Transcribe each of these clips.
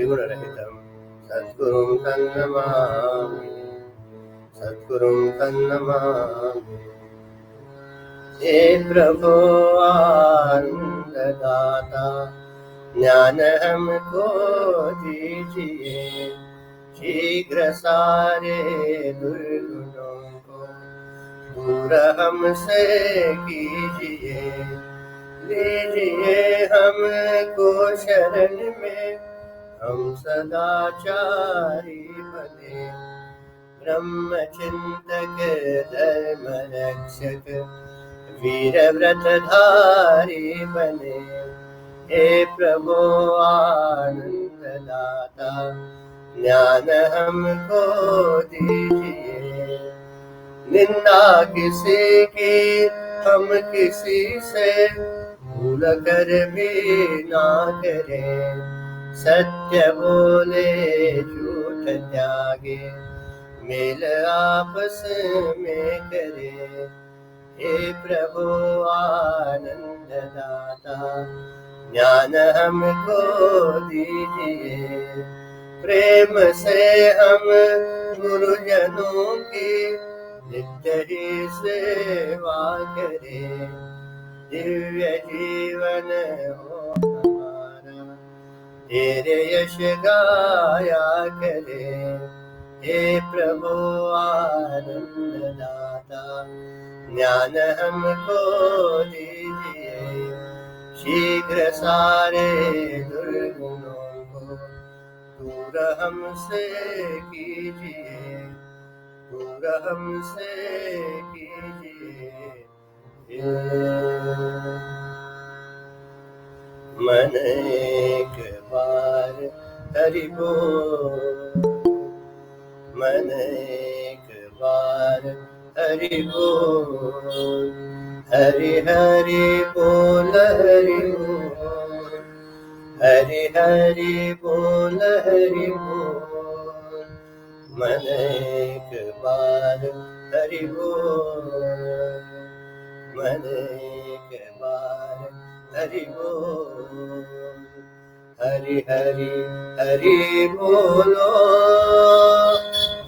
त्रिगुणरहितं सद्गुरुं तन्नमामि, सद्गुरुं तन्नमामि। हे प्रभो आनंददाता, ज्ञान हमको दीजिए, शीघ्र सारे दुर्गुणों को दूर हमसे कीजिए। लीजिए हमको शरण में, हम सदाचारी बने, ब्रह्मचिंतक धर्म रक्षक वीर व्रतधारी बने। हे प्रभु आनंद दाता, ज्ञान हमको दीजिए। निंदा किसी की हम किसी से भूल कर भी ना करें, सत्य बोले झूठ त्यागे, मेल आपस में करें। हे प्रभु आनंद दाता, ज्ञान हमको दीजिए। प्रेम से हम गुरुजनों की नित्य ही सेवा करें, दिव्य जीवन हो हमारा, तेरे यश गाया करें। हे प्रभु आनंद दाता, ज्ञान हमको दीजिए। शीघ्र सारे दुर्गुणों को दूर हमसे कीजिए, दूर हमसे कीजिए। मन एक बार हरि बोल, मन एक बार हरि बोल, हरि हरि बोल हरि बोल, हरि हरि बोल हरि बोल। मन एक बार हरि बोल, मन एक बार हरि बोल। हरि हरि हरि बोलो,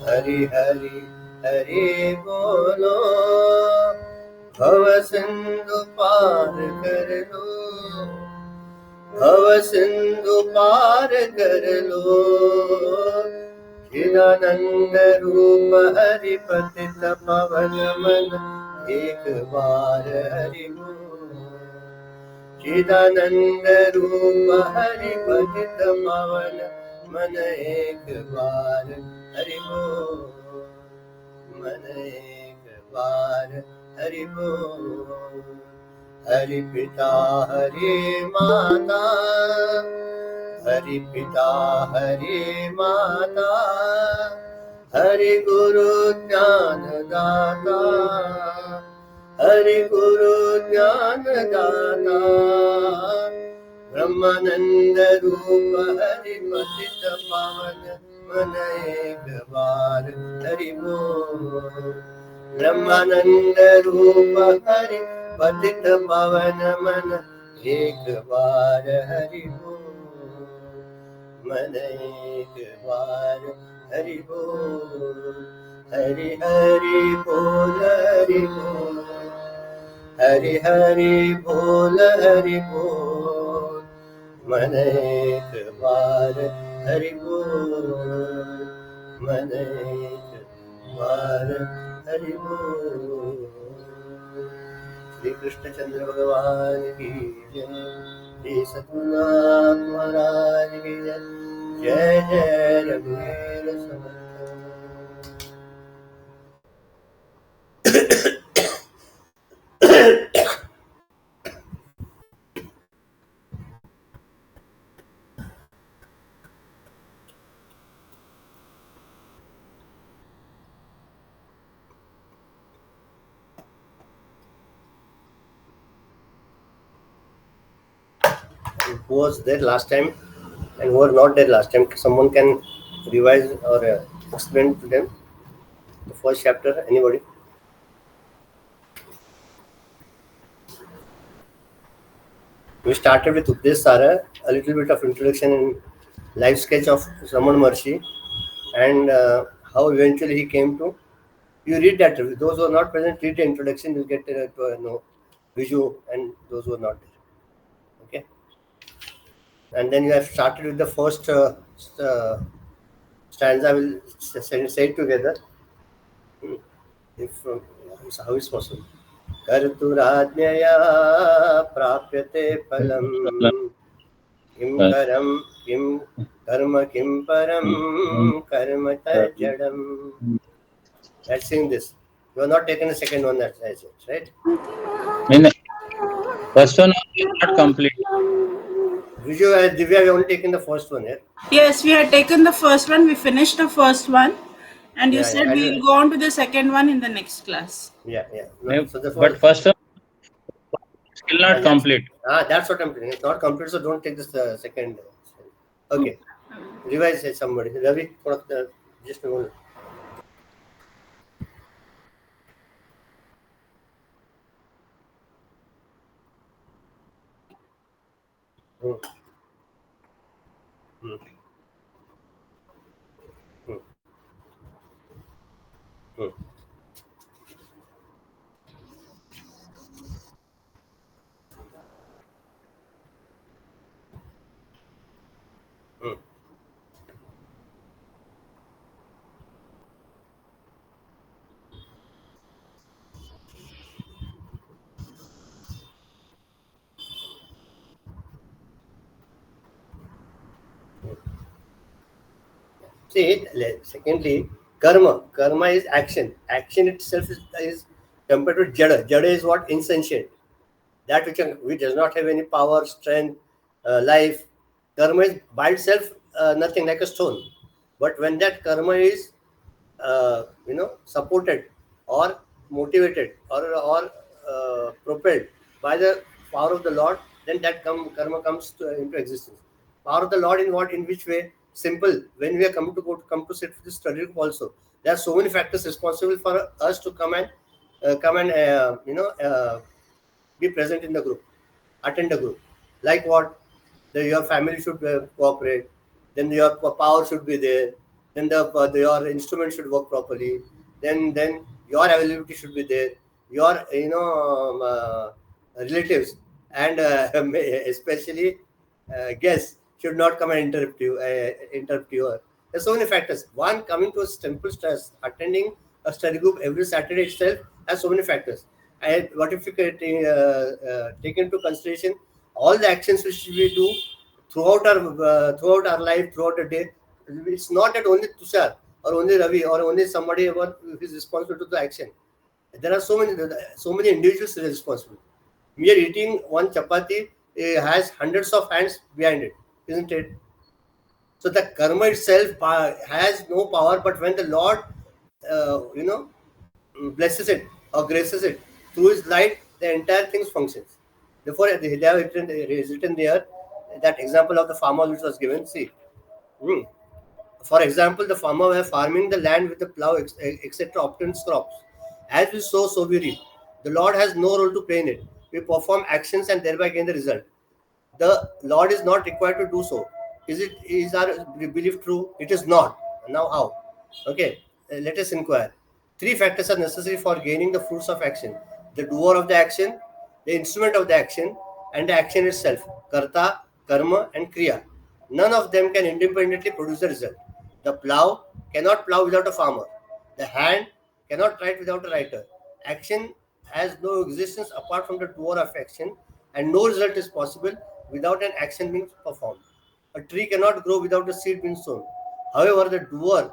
हरि हरि हरि बोलो। भव सिंधु पार कर लो, भव सिंधु पार कर लो। चिदानंद रूप हरि पतित पावन मन, एक बार हरि बोल। चिदानंद रूप हरि पतित पावन मन, एक बार हरि बोल, मन एक बार हरि बोल। हरि पिता हरि माता, हरि पिता हरि माता, हरि गुरु ज्ञान दाता, हरि गुरु ज्ञान दाता। ब्रह्मानंद रूप हरि पतित पावन मन, एक बार हरि बोल। ब्रह्मानंद रूप हरि पतित पावन मन, एक बार हरि बोल, मन एक बार हरि बोल। हरि हरि बोल हरि बोल, हरि हरि बोल हरि बोल। मन एक बार हरि बोल, मन एक बार हरि बोल। श्री कृष्ण चंद्र भगवान की जय, श्री सतनाथ महाराज की जय। जय जय रघुवीर समर्थ। Who was there last time and who were not there last time? Someone can revise or explain to them the first chapter. Anybody? We started with Upadesh Saar, a little bit of introduction and life sketch of Raman Maharshi, and how eventually he came to. You read that. Those who are not present, read the introduction. You'll get to know visual, and those who are not there. Okay. And then you have started with the first stanza. Will say it together. If how is possible? कर्तुराज्ञया प्राप्यते फलम् किं करम किं कर्म किं परम कर्म तज्जडम्. Let's sing this. You are not taking the second one, that's it, right? First one is not complete. Vijay, Divya, we only taken the first one here. Yes, we had taken the first one. We finished the first one, and you said and we'll go on to the second one in the next class. Yeah. No, so the But first one still not complete. That's what I'm saying. It's not complete, so don't take this second. Okay. Revise it, somebody. Ravi, just a moment. See, secondly, karma. Karma is action. Action itself is compared to jada. Jada is what? Insentient. That which does not have any power, strength, life. Karma is by itself nothing, like a stone. But when that karma is, supported or motivated or propelled by the power of the Lord, then that karma comes into existence. Power of the Lord in what? In which way? Simple. When we are come to sit for this study group also, there are so many factors responsible for us to come and be present in the group, attend the group. Like what? Your family should cooperate. Then your power should be there. Then your instrument should work properly. Then your availability should be there. Your relatives and especially guests should not come and interrupt you. There's so many factors. One, coming to a simple stress, attending a study group every Saturday itself has so many factors. And what if you take into consideration all the actions which we do throughout our life, throughout the day? It's not that only Tushar or only Ravi or only somebody who is responsible to the action. There are so many individuals responsible. We are eating one chapati, has hundreds of hands behind it, isn't it? So the karma itself has no power, but when the Lord, blesses it or graces it through His light, the entire thing functions. Therefore, they have written there that example of the farmer which was given. See, for example, the farmer were farming the land with the plow, etc., obtains crops. As we sow, so we reap. The Lord has no role to play in it. We perform actions and thereby gain the result. The Lord is not required to do so. Is our belief true? It is not. Now how? Okay, let us inquire. Three factors are necessary for gaining the fruits of action: the doer of the action, the instrument of the action, and the action itself. Karta, karma, and kriya. None of them can independently produce the result. The plow cannot plow without a farmer. The hand cannot write without a writer. Action has no existence apart from the doer of action, and no result is possible without an action being performed. A tree cannot grow without a seed being sown. However, the doer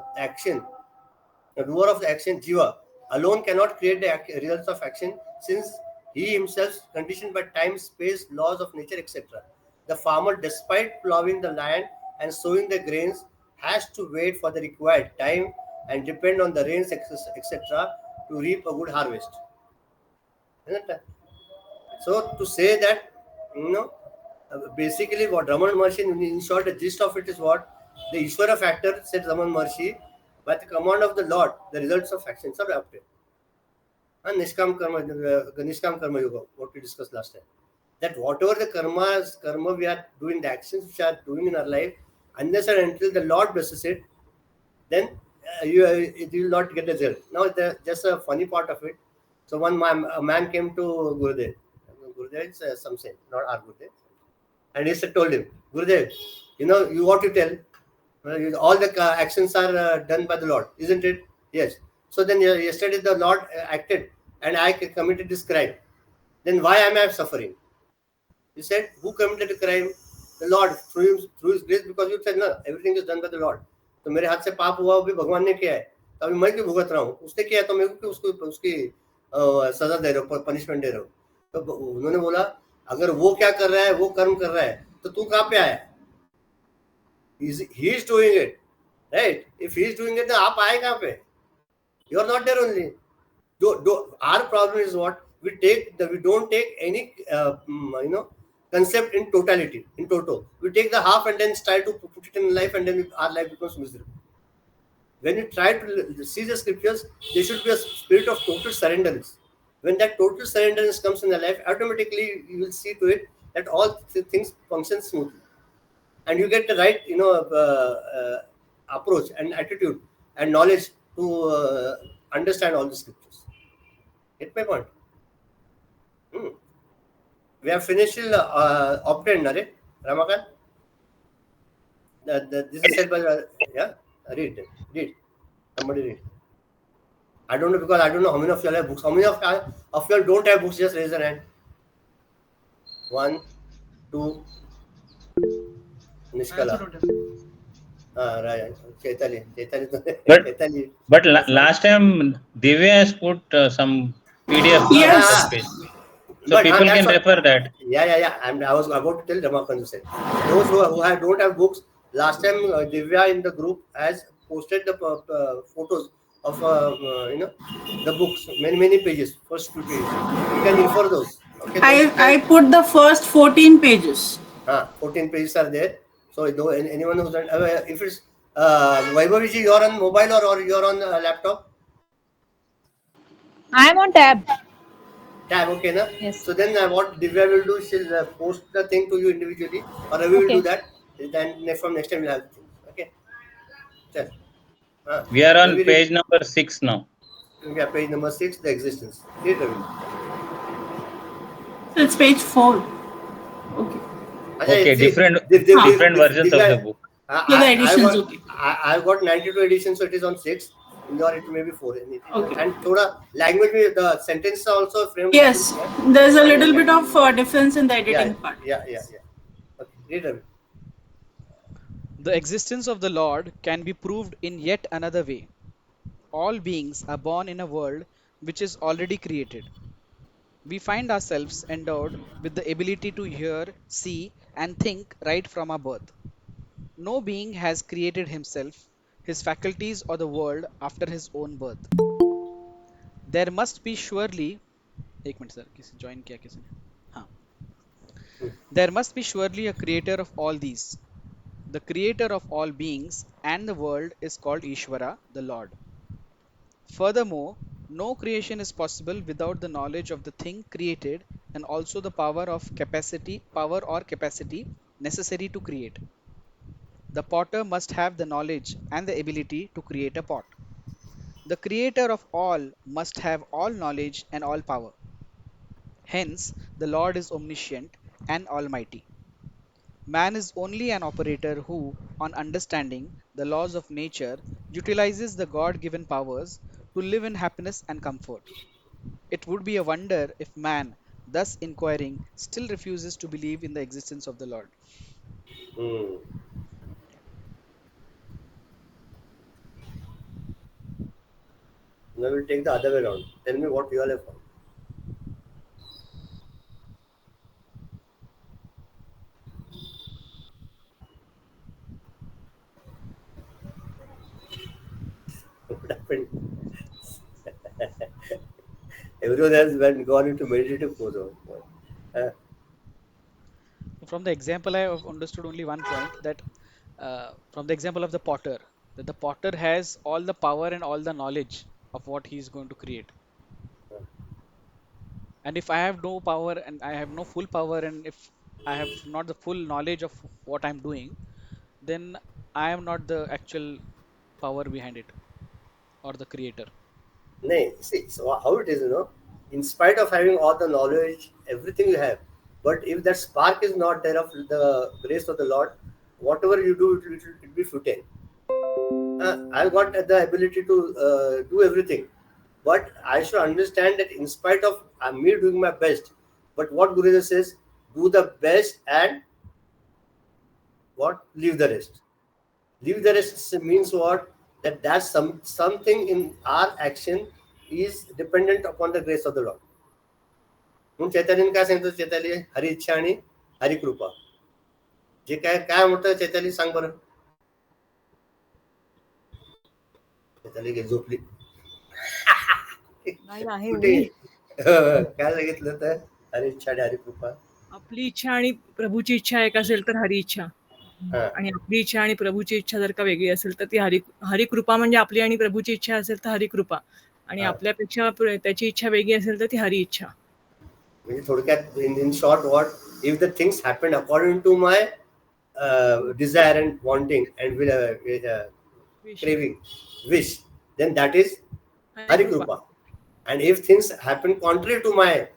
of the action, Jiva, alone cannot create the results of action, since he himself is conditioned by time, space, laws of nature, etc. The farmer, despite plowing the land and sowing the grains, has to wait for the required time and depend on the rains, etc., to reap a good harvest. Isn't it? So to say that, basically what Raman Maharshi, in short, the gist of it is what? The Ishvara factor, said Raman Maharshi, by the command of the Lord, the results of actions are obtained. And Nishkam Karma Yoga, what we discussed last time. That whatever the karma we are doing, the actions which are doing in our life, Unless and until the Lord blesses it, then you will not get the result. Now, just a funny part of it. So a man came to Gurudev. Gurudev is some saint, not our Gurudev. And he said, told him, Gurudev, you what you tell, all the actions are done by the Lord, isn't it? Yes. So then yesterday the Lord acted and I committed this crime. Then why am I suffering? He said, who committed the crime? The Lord, through his grace, because you said, no, everything is done by the Lord. तो मेरे हाथ से पाप हुआ भी भगवान ने किया है, तो अभी मैं क्यों भुगत रहा हूँ? उसने किया है तो मेरे को क्यों उसको उसकी सजा दे रहे हो, पनिशमेंट दे रहे हो? तो उन्होंने बोला, अगर वो क्या कर रहा है, वो कर्म कर रहा है, तो तू कहाँ पे आया? He is doing it, right? If he is doing it, then आप आए कहाँ पे? You are not there only. Our problem is what we don't take any concept in totality, in total. We take the half and then try to put it in life, and then our life becomes miserable. When you try to see the scriptures, there should be a spirit of total surrenderness. When that total surrenderness comes in the life, automatically you will see to it that all things function smoothly, and you get the right approach and attitude and knowledge to understand all the scriptures. Get my point? Hmm. We have finished till obtained, Nare, Ramakant. This is said by yeah. Read. Somebody read. I don't know, because I don't know how many of you all have books. How many of you all don't have books? Just raise your hand. 1, 2. I Niskala. also don't have. Right. Chaitali. But last time Divya has put some PDF on Yes. that page, so But people that's can what, refer that. yeah. And I was about to tell Ramakant to say, those who don't have books, last time Divya in the group has posted the photos of the books, many pages, first few pages. You can refer those. Okay, I put the first 14 pages. 14 pages are there. So anyone who's done, if it's Vaibhaviji, you're on mobile or you're on laptop. I am on tab. Tab, okay, na? Yes. So then what Divya will do, she'll post the thing to you individually, or we will do Okay. that. Then from next time we'll have the things. Okay. Chal. We are on Ravi, page number 6 now. we have page number 6, the existence. Read, Ravi. So it's page 4. Okay. Okay, See, different Divya, versions of the book. So the editions, okay. I've got 92 editions, so it is on 6. In your it may be 4. Okay. And thoda language, the sentence are also framed. Yes, there's a little bit of difference in the editing part. Yeah. Okay, read, Ravi. The existence of the Lord can be proved in yet another way. All beings are born in a world which is already created. We find ourselves endowed with the ability to hear, see, and think right from our birth. No being has created himself, his faculties, or the world after his own birth. There must be surely एक minute sir किसी join किया किसी ने हाँ There must be surely a creator of all these. The creator of all beings and the world is called Ishvara, the Lord. Furthermore, no creation is possible without the knowledge of the thing created and also the power or capacity necessary to create. The potter must have the knowledge and the ability to create a pot. The creator of all must have all knowledge and all power. Hence, the Lord is omniscient and almighty. Man is only an operator who, on understanding the laws of nature, utilizes the God given powers to live in happiness and comfort. It would be a wonder if man, thus inquiring, still refuses to believe in the existence of the Lord. Hmm. Now we'll take the other way around. Tell me what you all have found. What happened? Everyone has gone into meditative pose. Uh, From the example, I have understood only one point that from the example of the potter, that the potter has all the power and all the knowledge of what he is going to create. And if I have no power and I have no full power, and if I have not the full knowledge of what I'm doing, then I am not the actual power behind it or the creator. No, see, so how it is, in spite of having all the knowledge, everything you have, but if that spark is not there of the grace of the Lord, whatever you do, it will be futile. I've got the ability to do everything, but I should understand that in spite of me doing my best, but what Gurudev says, do the best and what leave the rest. Leave the rest means what? That something in our action is dependent upon the grace of the Lord. म्हणून चैतन्यने काय सांगितलं चैतन्य हरी इच्छा आणि हरी कृपा जे काय काय म्हणतं चैतन्य सांग बरं चैतन्य घे झोपली आहे कुठे मी काय सांगितलं तर हरी इच्छा आणि हरी कृपा आपली इच्छा आणि प्रभूची इच्छा एक असेल तर हरी इच्छा हा आणि आपली इच्छा आणि प्रभूची इच्छा जर का वेगळी असेल तर ती हरी कृपा म्हणजे आपली आणि प्रभूची इच्छा असेल तर हरी कृपा आणि हा आपल्यापेक्षा त्याची इच्छा वेगळी असेल तर ती हरी इच्छा म्हणजे थोडक्यात in short what if the things happen according to my desire and wanting and wish craving wish then that is Hari Hari कृपा Krupa. And if things happen contrary to my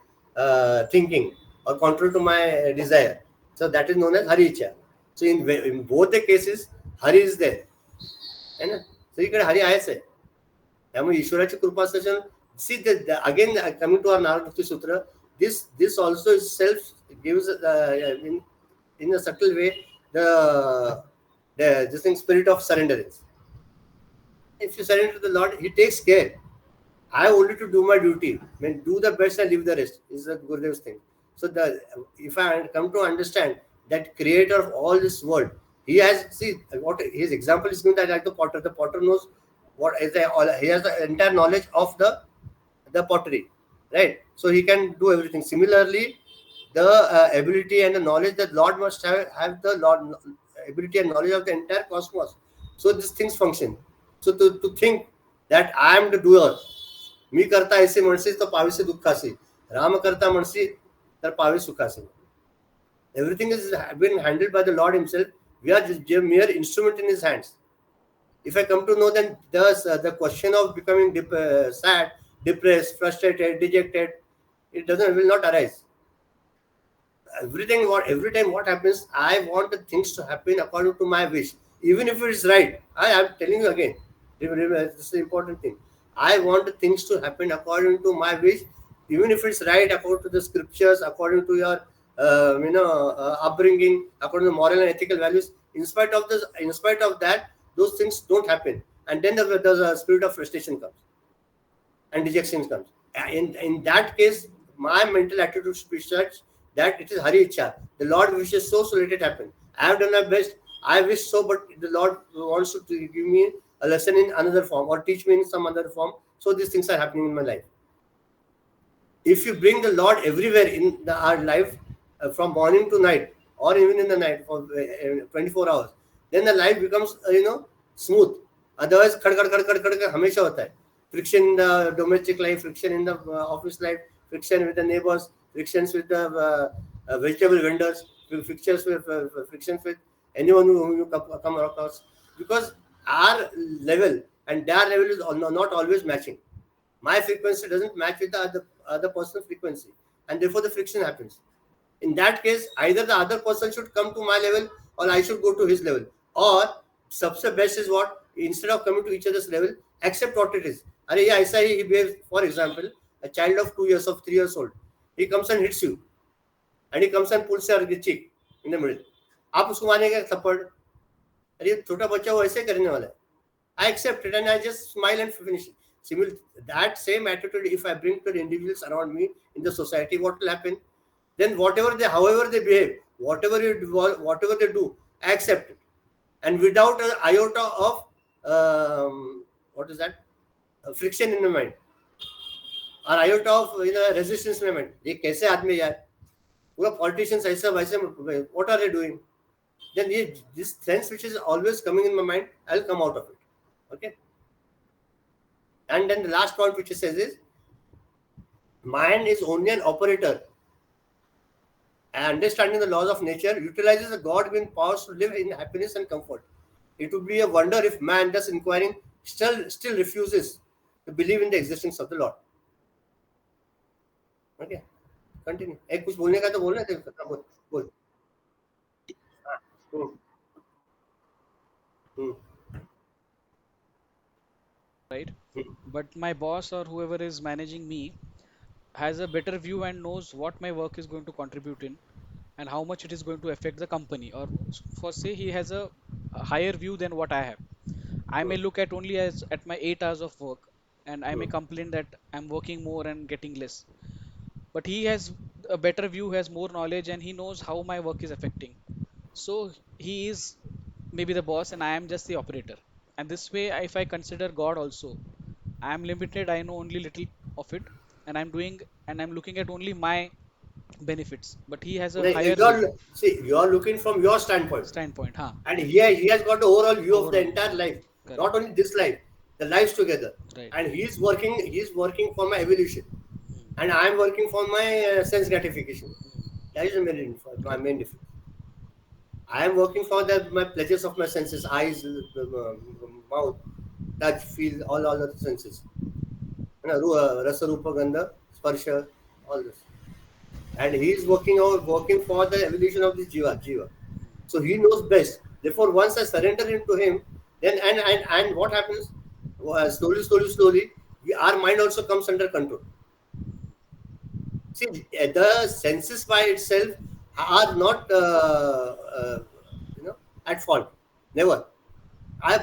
thinking or contrary to my desire, so that is known as Hari Icha. So in both the cases, Hari is there. है ना? So इकडे हरी आहेच आहे. त्यामुळे ईश्वराची कृपा असल्याच्या see again coming to our Narad Sutra, this also itself gives in a subtle way the this thing spirit of surrenderance. If you surrender to the Lord, He takes care. I have only to do my duty. I mean, do the best and leave the rest. Is the Gurudev's thing. So if I come to understand that creator of all this world, he has what his example is given that like the potter. The potter knows what is he has the entire knowledge of the pottery, right? So he can do everything. Similarly, the ability and the knowledge that Lord must have the Lord ability and knowledge of the entire cosmos. So these things function. So to think that I am the doer. मी करता ऐसे म्हणसी तर पाविसे दुःखासी राम करता म्हणसी तर पावे सुखासी everything is been handled by the Lord himself. We are just a mere instrument in his hands. If I come to know, then the question of becoming sad, depressed, frustrated, dejected, will not arise. Every time what happens, I want the things to happen according to my wish, even if it is right. I am telling you again, remember, this is the important thing. I want the things to happen according to my wish, even if it's right according to the scriptures, according to your upbringing, according to moral and ethical values. In spite of that, those things don't happen, and then the spirit of frustration comes and rejection comes. In that case, my mental attitude should be such that it is Hari Icha. The Lord wishes so let it happen. I have done my best. I wish so, but the Lord wants to give me a lesson in another form or teach me in some other form. So these things are happening in my life. If you bring the Lord everywhere in our life, from morning to night, or even in the night for 24 hours, then the life becomes smooth. Otherwise, खड़ हमेशा होता है. Friction in the domestic life, friction in the office life, friction with the neighbors, frictions with the vegetable vendors, frictions with anyone whom you come across, because our level and their level is not always matching. My frequency doesn't match with the other person's frequency, and therefore the friction happens. In that case, either the other person should come to my level or I should go to his level. Or सबसे best is what, instead of coming to each other's level, accept what it is. अरे ये ऐसा ही behaves. For example, a child of 2 years of 3 years old, he comes and hits you, and he comes and pulls your cheek in the middle. आप उसको मानेंगे थप्पड़? अरे छोटा बच्चा वो ऐसे करने वाला है. I accept it and I just smile and finish it. That same attitude, if I bring to the individuals around me in the society, what will happen? Then however they behave, whatever they do, I accept it, and without an iota of what is that friction in the mind, or iota of resistance in the mind. ये कैसे आदमी यार? पूरा politicians ऐसा वैसे, what are they doing? Then this sense which is always coming in my mind, I'll come out of it. Okay. And then the last point which it says is, mind is only an operator. And understanding the laws of nature utilizes the God-given powers to live in happiness and comfort. It would be a wonder if man, thus inquiring, still refuses to believe in the existence of the Lord. Okay, continue. एक कुछ बोलने का तो बोलना है, बोल बोल. हाँ, हम्म, right? Hmm, But my boss or whoever is managing me has a better view and knows what my work is going to contribute in and how much it is going to affect the company. Or for say he has a higher view than what I have. I may hmm, look at only as at my 8 hours of work, and I may hmm. complain that I'm working more and getting less. But he has a better view, has more knowledge, and he knows how my work is affecting. So he is maybe the boss, and I am just the operator. And this way, if I consider God also, I am limited. I know only little of it, and I'm doing and I'm looking at only my benefits. But he has a higher view You are looking from your standpoint, standpoint. Huh? and he has got the overall view of the Overall view. entire life, not Correct. only this life, the lives together. Right. And he's working for my evolution, Hmm. and I am working for my sense gratification. Hmm. That is the my Correct. main difference. I am working for my pleasures of my senses, eyes, mouth, touch, feel, all other senses. Rasa, Rupa, Gandha, Sparsha, all this. And he is working for the evolution of this jiva. So he knows best. Therefore, once I surrender into him, then and what happens? Slowly, our mind also comes under control. See, the senses by itself are not at fault. Never.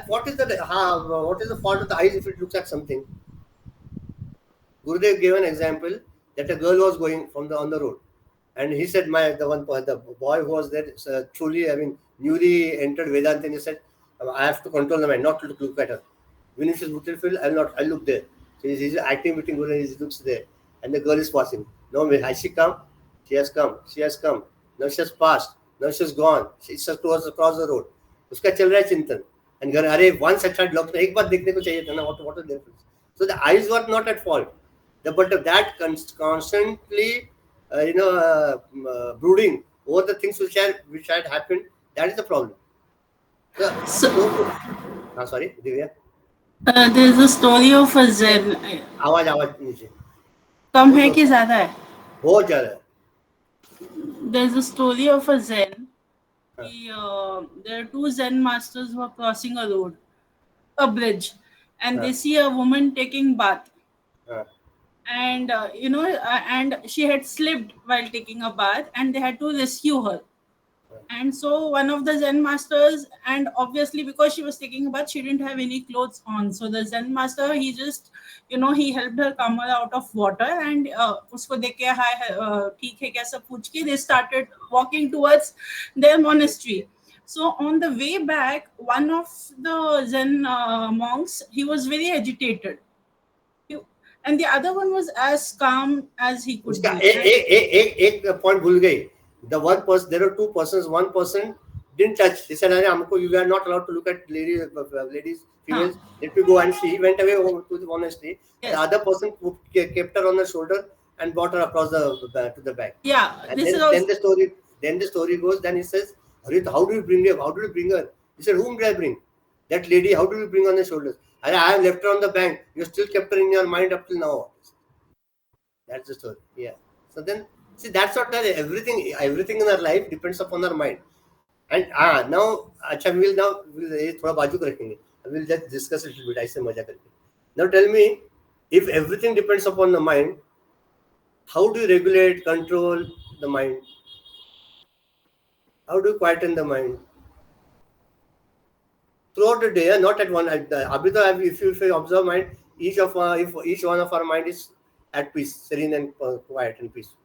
What is the fault of the eyes if it looks at something? Gurudev gave an example that a girl was going from the on the road, and he said, the boy who was there, truly, I mean, newly entered Vedanta, and he said, I have to control the mind, not to look at her. Even if she's beautiful, I'll look there. So he's acting between Guru, and he looks there, and the girl is passing. No, has she come? She has come. She has come. Now she has passed. Now she's gone. She's across the road. उसका चल रहा है चिंतन. And घर अरे once I tried look, एक बार देखने को चाहिए था ना. What is the difference? So the eyes were not at fault. But that constantly, brooding over the things which had happened, that is the problem. So, Sorry, Divya. there's a story of a Zen. आवाज नीचे कम बहुत है जोर कि से, ज्यादा है? बहुत ज्यादा है. There's a story of a Zen. हाँ, There are two Zen masters who are crossing a road, a bridge, and they हाँ, see a woman taking bath. हाँ, And and she had slipped while taking a bath, and they had to rescue her. And so one of the Zen masters, and obviously because she was taking a bath, she didn't have any clothes on. So the Zen master, he just, he helped her come out of water, and usko dekh ke hi, theek hai kya, sab puch ke they started walking towards their monastery. So on the way back, one of the Zen monks, he was very agitated, and the other one was as calm as he could उसका be. एक point भूल गई. The one person, there are two persons. One person didn't touch. He said, "अरे हमको you are not allowed to look at ladies, females. Let me go." And she went away to the monastery. The Yes. other person kept her on the shoulder and brought her across to the back. Yeah, And this is then also. the story goes. Then he says, "Harit, how do you bring her? How do you bring her?" He said, "Whom did I bring? That lady. How do you bring on the shoulders? I have left her on the bank. You still kept her in your mind up till now." That's the story. Yeah. So then, see, that's what everything in our life depends upon our mind. And now, अच्छा we'll ये थोड़ा बाजू को रखेंगे. We'll just discuss it a little bit. ऐसे मजा करके. Now tell me, if everything depends upon the mind, how do you regulate, control the mind? How do you quieten the mind? Throughout the day, not at one. अभी तो if you observe mind, if each one of our mind is at peace, serene and quiet and peaceful.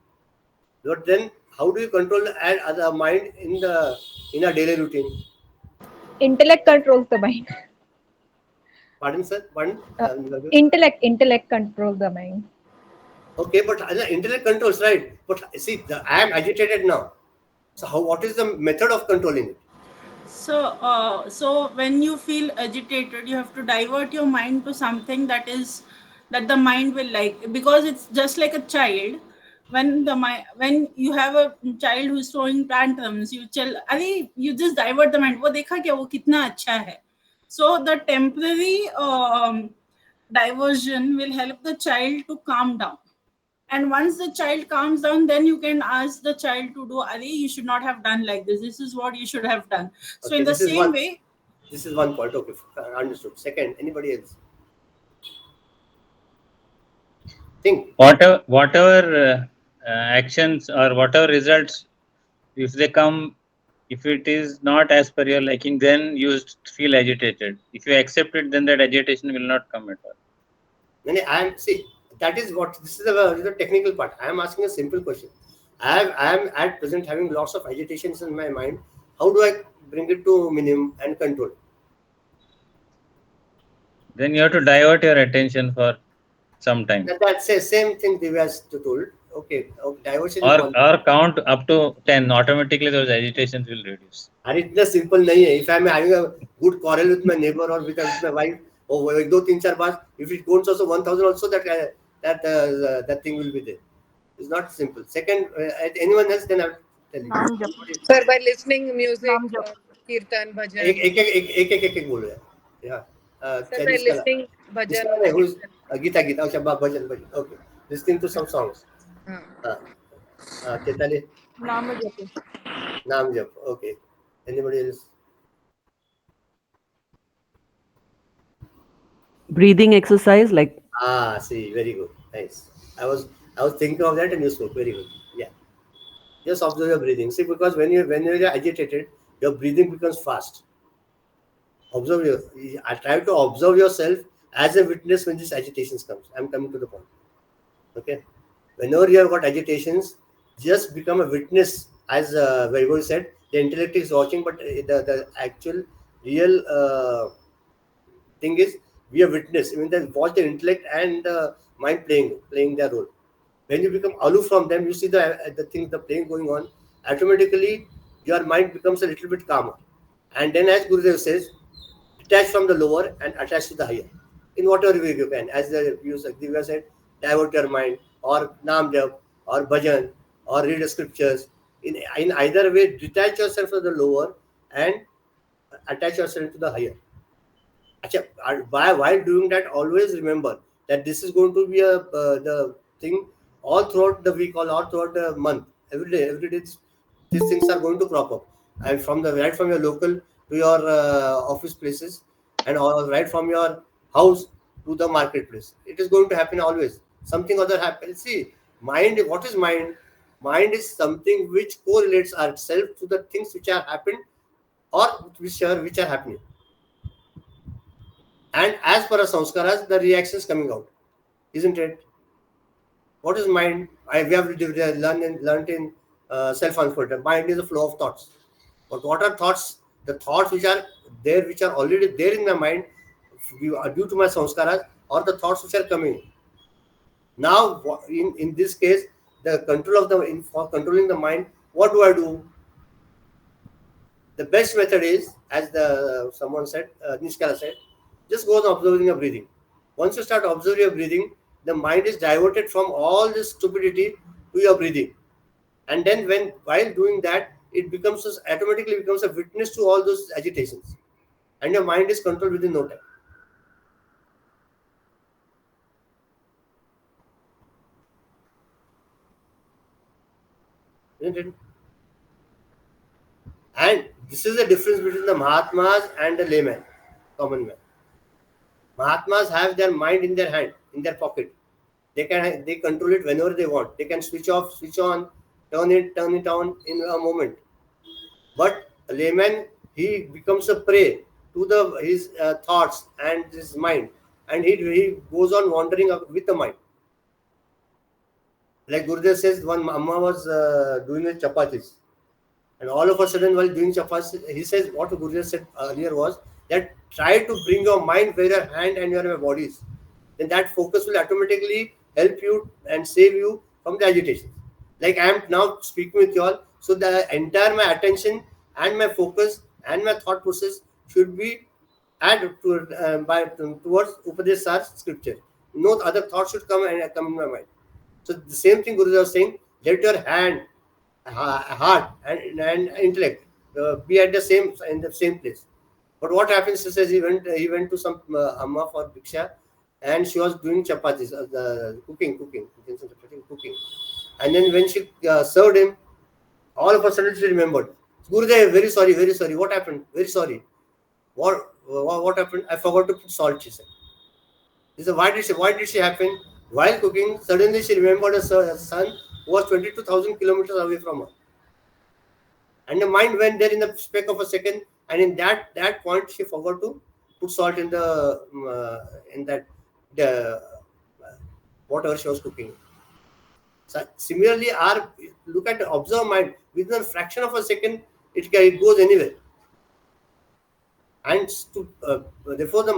But then, how do you control the mind in a daily routine? Intellect controls the mind. Pardon, sir? Pardon? Intellect controls the mind. Okay, but intellect controls, right? But see, I am agitated now. So what is the method of controlling it? So when you feel agitated, you have to divert your mind to something that the mind will like, because it's just like a child when you have a child who's throwing tantrums, you just divert the mind. वो देखा क्या, वो कितना अच्छा है. So the temporary diversion will help the child to calm down. And once the child calms down, then you can ask the child to do, Ali, you should not have done like this. This is what you should have done. So Okay, in the same way. This is one point. Okay, understood. Second, anybody else? Think. Whatever actions or whatever results, if they come, if it is not as per your liking, then you feel agitated. If you accept it, then that agitation will not come at all. See, that is what this is the technical part. I am asking a simple question. I am at present having lots of agitations in my mind. How do I bring it to minimum and control? Then you have to divert your attention for some time. That's the same thing Divya has told. Okay, diversion or is one. Or count up to 10. Automatically, those agitations will reduce. And it's simple nahi hai. If I am having a good quarrel with my neighbor or with my wife, ek do teen char baar, if it goes also 1000 also, that thing will be there. It's not simple. Second, anyone else, then I'll tell you. Sir, by listening music, kirtan, bhajan. एक बोल रहे हैं. Yeah. Sir, by listening bhajan. Gita. Okay, bhajan. Okay. Listening to some songs. Ketali. Naam jap. Okay. Anybody else? Breathing exercise, like. See, very good. Nice. I was thinking of that and you spoke. Very good. Yeah. Just observe your breathing. See, because when you're agitated, your breathing becomes fast. I try to observe yourself as a witness when this agitations comes. I'm coming to the point. Okay. Whenever you have got agitations, just become a witness. As Vaibhav said, the intellect is watching, but the actual real thing is be a witness. I mean, then watch the intellect and mind playing their role. When you become aloof from them, you see the playing going on. Automatically, your mind becomes a little bit calmer. And then, as Gurudev says, detach from the lower and attach to the higher. In whatever way you can. As the Divya said, divert your mind, or Naam Jap, or Bhajan, or read the scriptures. In either way, detach yourself from the lower and attach yourself to the higher. While doing that, always remember that this is going to be the thing all throughout the week or all throughout the month. Every day, these things are going to crop up. And right from your local to your office places, and right from your house to the marketplace, it is going to happen always. Something other happens. See, mind. What is mind? Mind is something which correlates ourselves to the things which are happened or which are happening. And as per our sanskaras, the reactions coming out, isn't it? What is mind? We have learned in self-unfoldment. Mind is a flow of thoughts. But what are thoughts? The thoughts which are there, which are already there in my mind, due to my sanskaras, or the thoughts which are coming. Now, in this case, the control for controlling the mind, what do I do? The best method is, as someone said, Nishkala said, just go on observing your breathing. Once you start observing your breathing, the mind is diverted from all this stupidity to your breathing. And then while doing that, it automatically becomes a witness to all those agitations. And your mind is controlled within no time. Isn't it? And this is the difference between the Mahatmas and the layman, common man. Mahatmas have their mind in their hand, in their pocket. They control it whenever they want. They can switch off, switch on, turn it on in a moment. But a layman, he becomes a prey to his thoughts and his mind, and he goes on wandering with the mind. Like Gurudev says, one Amma was doing the chapatis, and all of a sudden while doing chapatis, he says what Gurudev said earlier was that try to bring your mind where your hand and your body is. Then that focus will automatically help you and save you from the agitation. Like I am now speaking with you all, so the entire my attention and my focus and my thought process should be added towards Upadesh Saar scripture. No other thoughts should come in my mind. So the same thing Guruji was saying, let your hand, heart and intellect be at the same in the same place. But what happens? He says he went to some amma for Bhiksha, and she was doing chapatis, the cooking, you can say cooking. And then when she served him, all of a sudden she remembered. Gurudev, very sorry. What happened? Very sorry. What happened? I forgot to put salt, she said. He said, why did she happen? While cooking, suddenly she remembered her son who was 22,000 kilometers away from her. And the mind went there in the speck of a second, and in that point she forgot to put salt in the in that the whatever she was cooking. So similarly, our look at the observe mind within a fraction of a second, it goes anywhere. And therefore the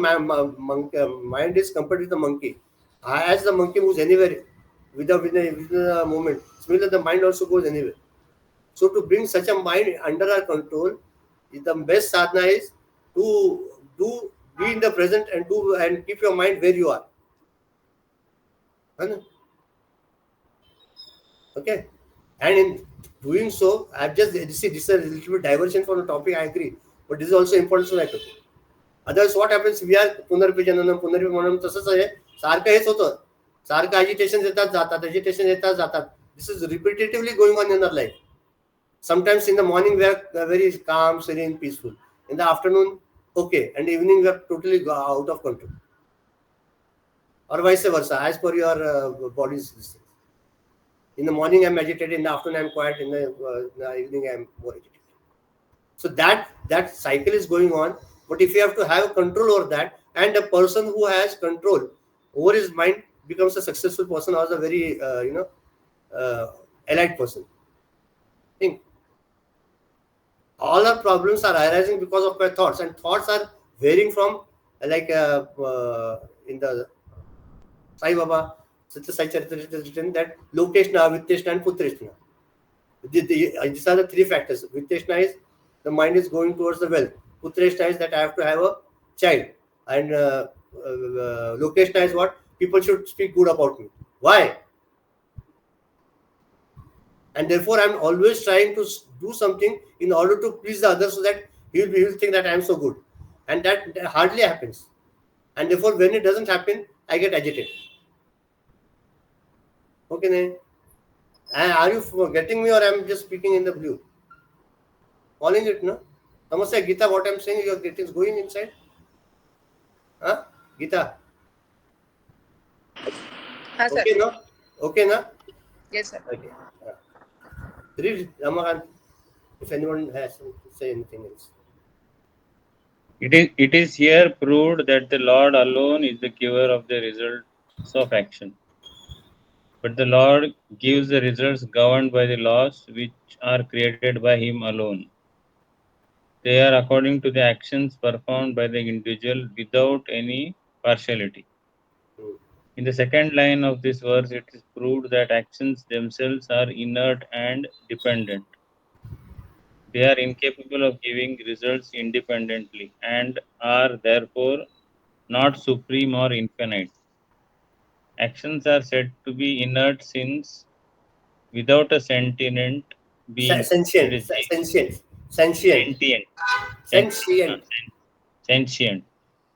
mind is compared with the monkey. As the monkey moves anywhere within a moment, similarly the mind also goes anywhere. So to bring such a mind under our control, the best sadhana is to do be in the present and keep your mind where you are. Huh? Okay. And in doing so, I've just see this is a little bit diversion from the topic, I agree. But this is also important so that otherwise what happens, we are पुनर्विजननम तसंच आहे, सारखं हेच होतं, सारखं agitation येतात जातात. This is repetitively going on in our life. Sometimes in the morning we are very calm, serene, peaceful. In the afternoon, okay, and evening we are totally out of control. Or vice versa, as per your body's system. In the morning I'm agitated, in the afternoon I'm quiet, in the evening I'm more agitated. So that cycle is going on. But if you have to have control over that, and a person who has control over his mind becomes a successful person or a very elite person. Think all our problems are arising because of our thoughts, and thoughts are varying from like in the Sai Baba Satya Sai Charitra it is written that Lokeshna, Vitteshna and Putreshna. These are the three factors. Vitteshna is the mind is going towards the wealth. Putreshna is that I have to have a child. And Lokeshna is what? People should speak good about me. Why? And therefore I'm always trying to do something in order to please the other, so that he will think that I am so good. And that hardly happens. And therefore when it doesn't happen, I get agitated. Okay, Nain? Are you getting me, or I'm just speaking in the blue? Following it, no? Namaste, Gita, what I'm saying, your getting going inside? Huh? Gita? हाँ sir. Okay, no? Okay, no? Yes sir. Okay. Read Ramakant, if anyone has to say anything else. It is here proved that the Lord alone is the giver of the results of action. But the Lord gives the results governed by the laws which are created by Him alone. They are according to the actions performed by the individual without any partiality. In the second line of this verse, it is proved that actions themselves are inert and dependent. They are incapable of giving results independently and are therefore not supreme or infinite. Actions are said to be inert since without a sentient being, that Sentient, is sentient, sentient, sentient, sentient. sentient.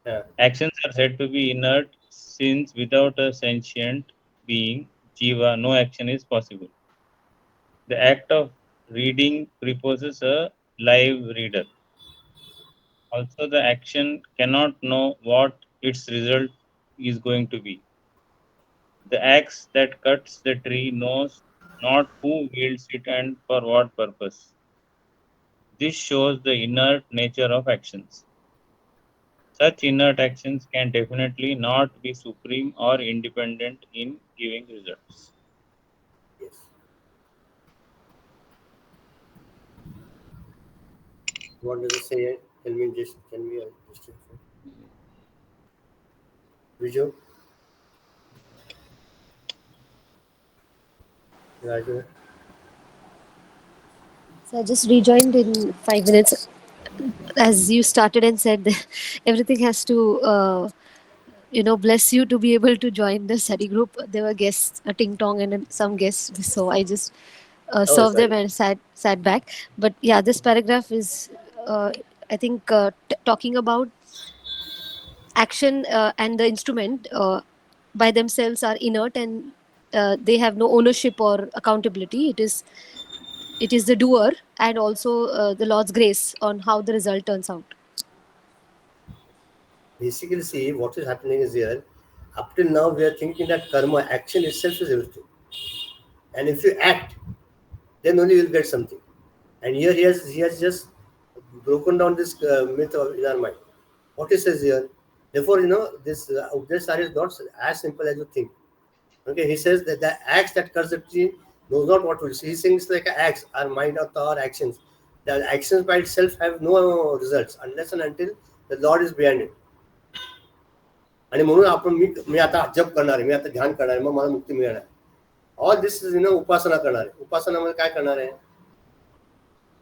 Yeah. Actions are said to be inert since without a sentient being, jiva, no action is possible. The act of reading presupposes a live reader. Also, the action cannot know what its result is going to be. The axe that cuts the tree knows not who wields it and for what purpose. This shows the inert nature of actions. Such inert actions can definitely not be supreme or independent in giving results. Yes. What does it say? Tell me just. Tell me just. Visual. Raju. So I just rejoined in 5 minutes. As you started and said, everything has to bless you to be able to join the study group. There were guests, a ting tong, and some guests, so I just Oh, served them sorry. and sat back. But yeah, this paragraph is, I think, talking about action and the instrument by themselves are inert, and they have no ownership or accountability. It is the doer and also the Lord's grace on how the result turns out. Basically, see what is happening is here. Up till now, we are thinking that karma, action itself is everything. And if you act, then only you will get something. And here he has just broken down this myth in our mind. What he says here, therefore, this Upadesh Saar is not as simple as you think. Okay, he says that the axe that cuts the tree knows not what to do. He thinks like an axe, our mind or our actions. The actions by itself have no results unless and until the Lord is behind it. आणि म्हणून आपण मी आता जप करणार आहे, मी आता ध्यान करणार आहे, मग मला मुक्ती मिळणार आहे. ऑल दिस इज उपासना करणार आहे. उपासनामध्ये काय करणार आहे?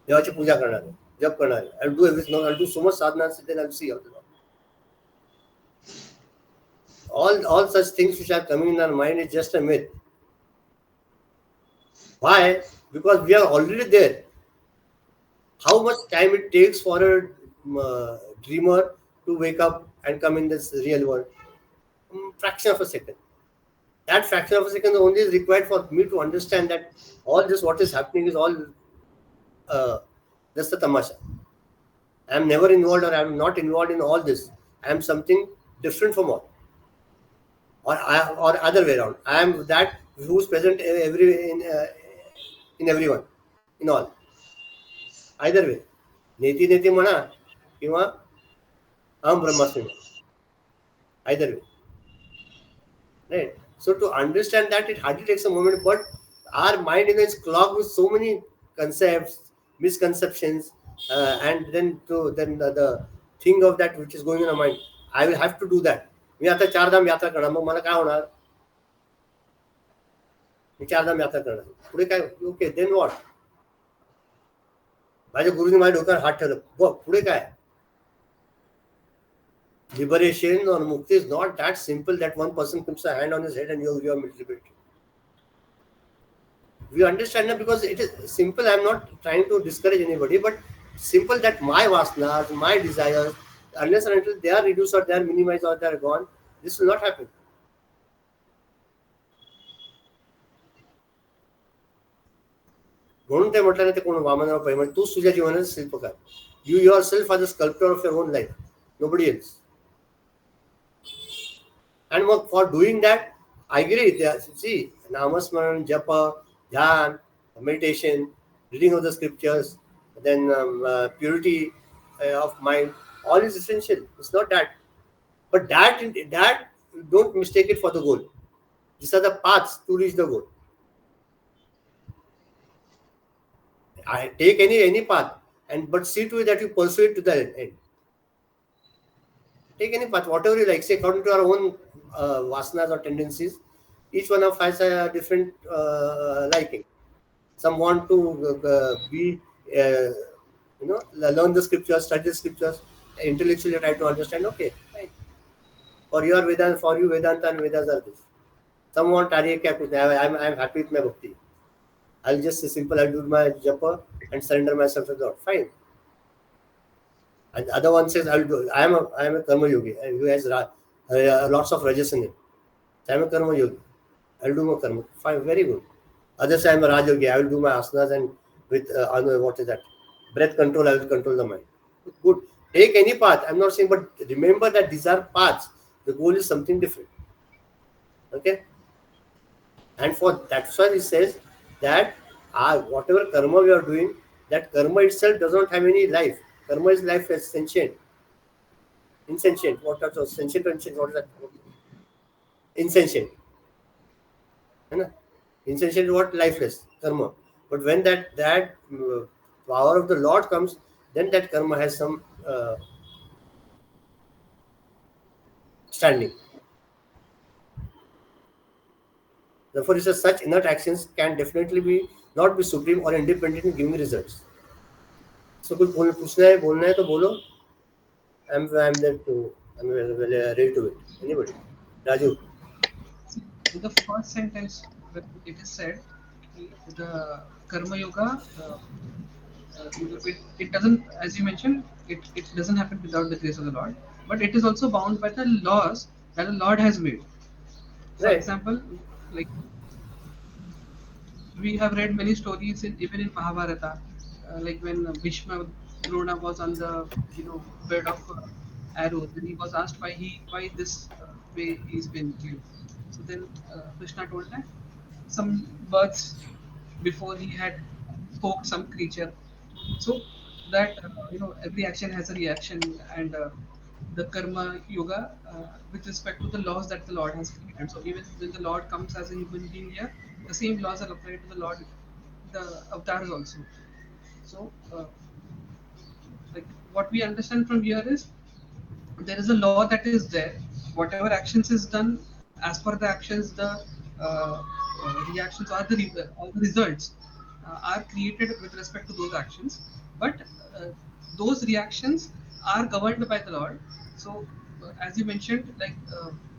देवाची पूजा करणार आहे, जप करणार आहे. I do everything, I do so much Sadhana, then I'll see all such things which are coming in our mind is just a myth. Why? Because we are already there. How much time it takes for a dreamer to wake up and come in this real world? Fraction of a second. That fraction of a second only is required for me to understand that all this what is happening is all just a tamasha. I am never involved, or I am not involved in all this. I am something different from all. Or other way around. I am that who is present in everyone, in all. Either way. Neti neti mana kiva am brahmasmi. Either way. Right. So to understand that, it hardly takes a moment, but our mind is clogged with so many concepts, misconceptions, and then the thing of that which is going in our mind. I will have to do that. मी आता चारधाम यात्रा करणार, मग मला काय होणार? मी चारधाम यात्रा करणार, पुढे काय? Okay, then what? माझ्या गुरुजी माझ्या डोक्यावर हात ठेवलं, बघ पुढे काय? Liberation or mukti is not that simple that one person puts a hand on his head and you are liberated. We understand that because it is simple. I am not trying to discourage anybody, but simple that my vasanas, my desires, unless and until they are reduced or they are minimized or they are gone, this will not happen. म्हणून ते म्हटलं ना, ते कोण वामनराव पै म्हणजे तूच तुझ्या जीवनाचा शिल्पकार. You yourself are the sculptor of your own life, nobody else. And for doing that, I agree. See, namasmaran, japa, dhyan, meditation, reading of the scriptures, then purity of mind, all is essential. It's not that, but that don't mistake it for the goal. These are the paths to reach the goal. I take any path, but see to it that you pursue it to the end. Take any path, whatever you like. Say according to our own vasanas or tendencies, each one of us has a different liking. Some want to learn the scriptures, study the scriptures, intellectually try to understand. Okay, fine. For you Vedanta and Vedas are this. Some want Arya kya kuch nahi. I'm happy with my bhakti. I'll just say simple. I'll do my japa and surrender myself to God. Fine. And the other one says, I am a karma yogi who has lots of rajas in him. So I am a karma yogi. I will do my karma. Fine, very good. Others, I am a raj yogi. I will do my asanas and with what is that? Breath control. I will control the mind. Good. Take any path. I'm not saying, but remember that these are paths. The goal is something different. Okay. And for that's why he says that whatever karma we are doing, that karma itself does not have any life. Karma is life as sentient. Insentient. What are sentient or insentient? What is that? Insentient. Insentient is what? Lifeless. Karma. But when that power of the Lord comes, then that karma has some standing. Therefore, it says such inert actions can definitely not be supreme or independent in giving results. So कुछ पूछना है बोलना है तो बोलो. I'm there to I'm ready to it. Anybody? Raju? See, in the first sentence, when it is said, the Karma Yoga, it doesn't, as you mentioned, it doesn't happen without the grace of the Lord, but it is also bound by the laws that the Lord has made. For Right. example, like we have read many stories in even in Mahabharata, like when Bhishma Drona was on the bed of arrows, and he was asked why this way he's been killed. So then Krishna told that some birds before he had poked some creature. So that every action has a reaction, and the karma yoga with respect to the laws that the Lord has created. So even when the Lord comes as a human being here, the same laws are applied to the Lord, the avatars also. So like what we understand from here is there is a law that is there. Whatever actions is done, as per the actions, the reactions or or the results are created with respect to those actions. But uh, those reactions are governed by the Lord. So, as you mentioned, like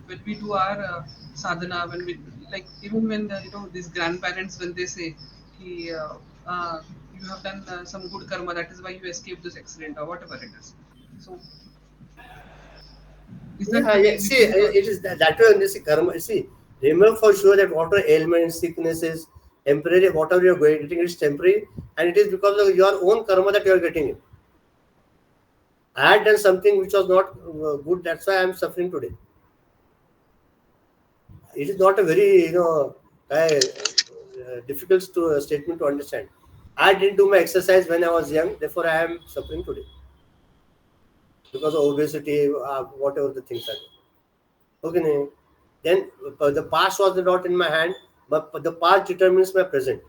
when we do our sadhana, when we like even when these grandparents when they say, "Ki, you have done some good karma, that is why you escaped this accident or whatever it is." So is that Yeah, the yeah. way we See, think? Or it is that way only. See, karma. See, remember for sure that whatever ailments, sicknesses, temporary, whatever you're getting, it's temporary, and it is because of your own karma that you're getting it. I had done something which was not good. That's why I'm suffering today. It is not a very difficult statement to understand. I didn't do my exercise when I was young, therefore I am suffering today because of obesity, whatever the things are there. Okay, no? Then the past was not in my hand, but the past determines my present.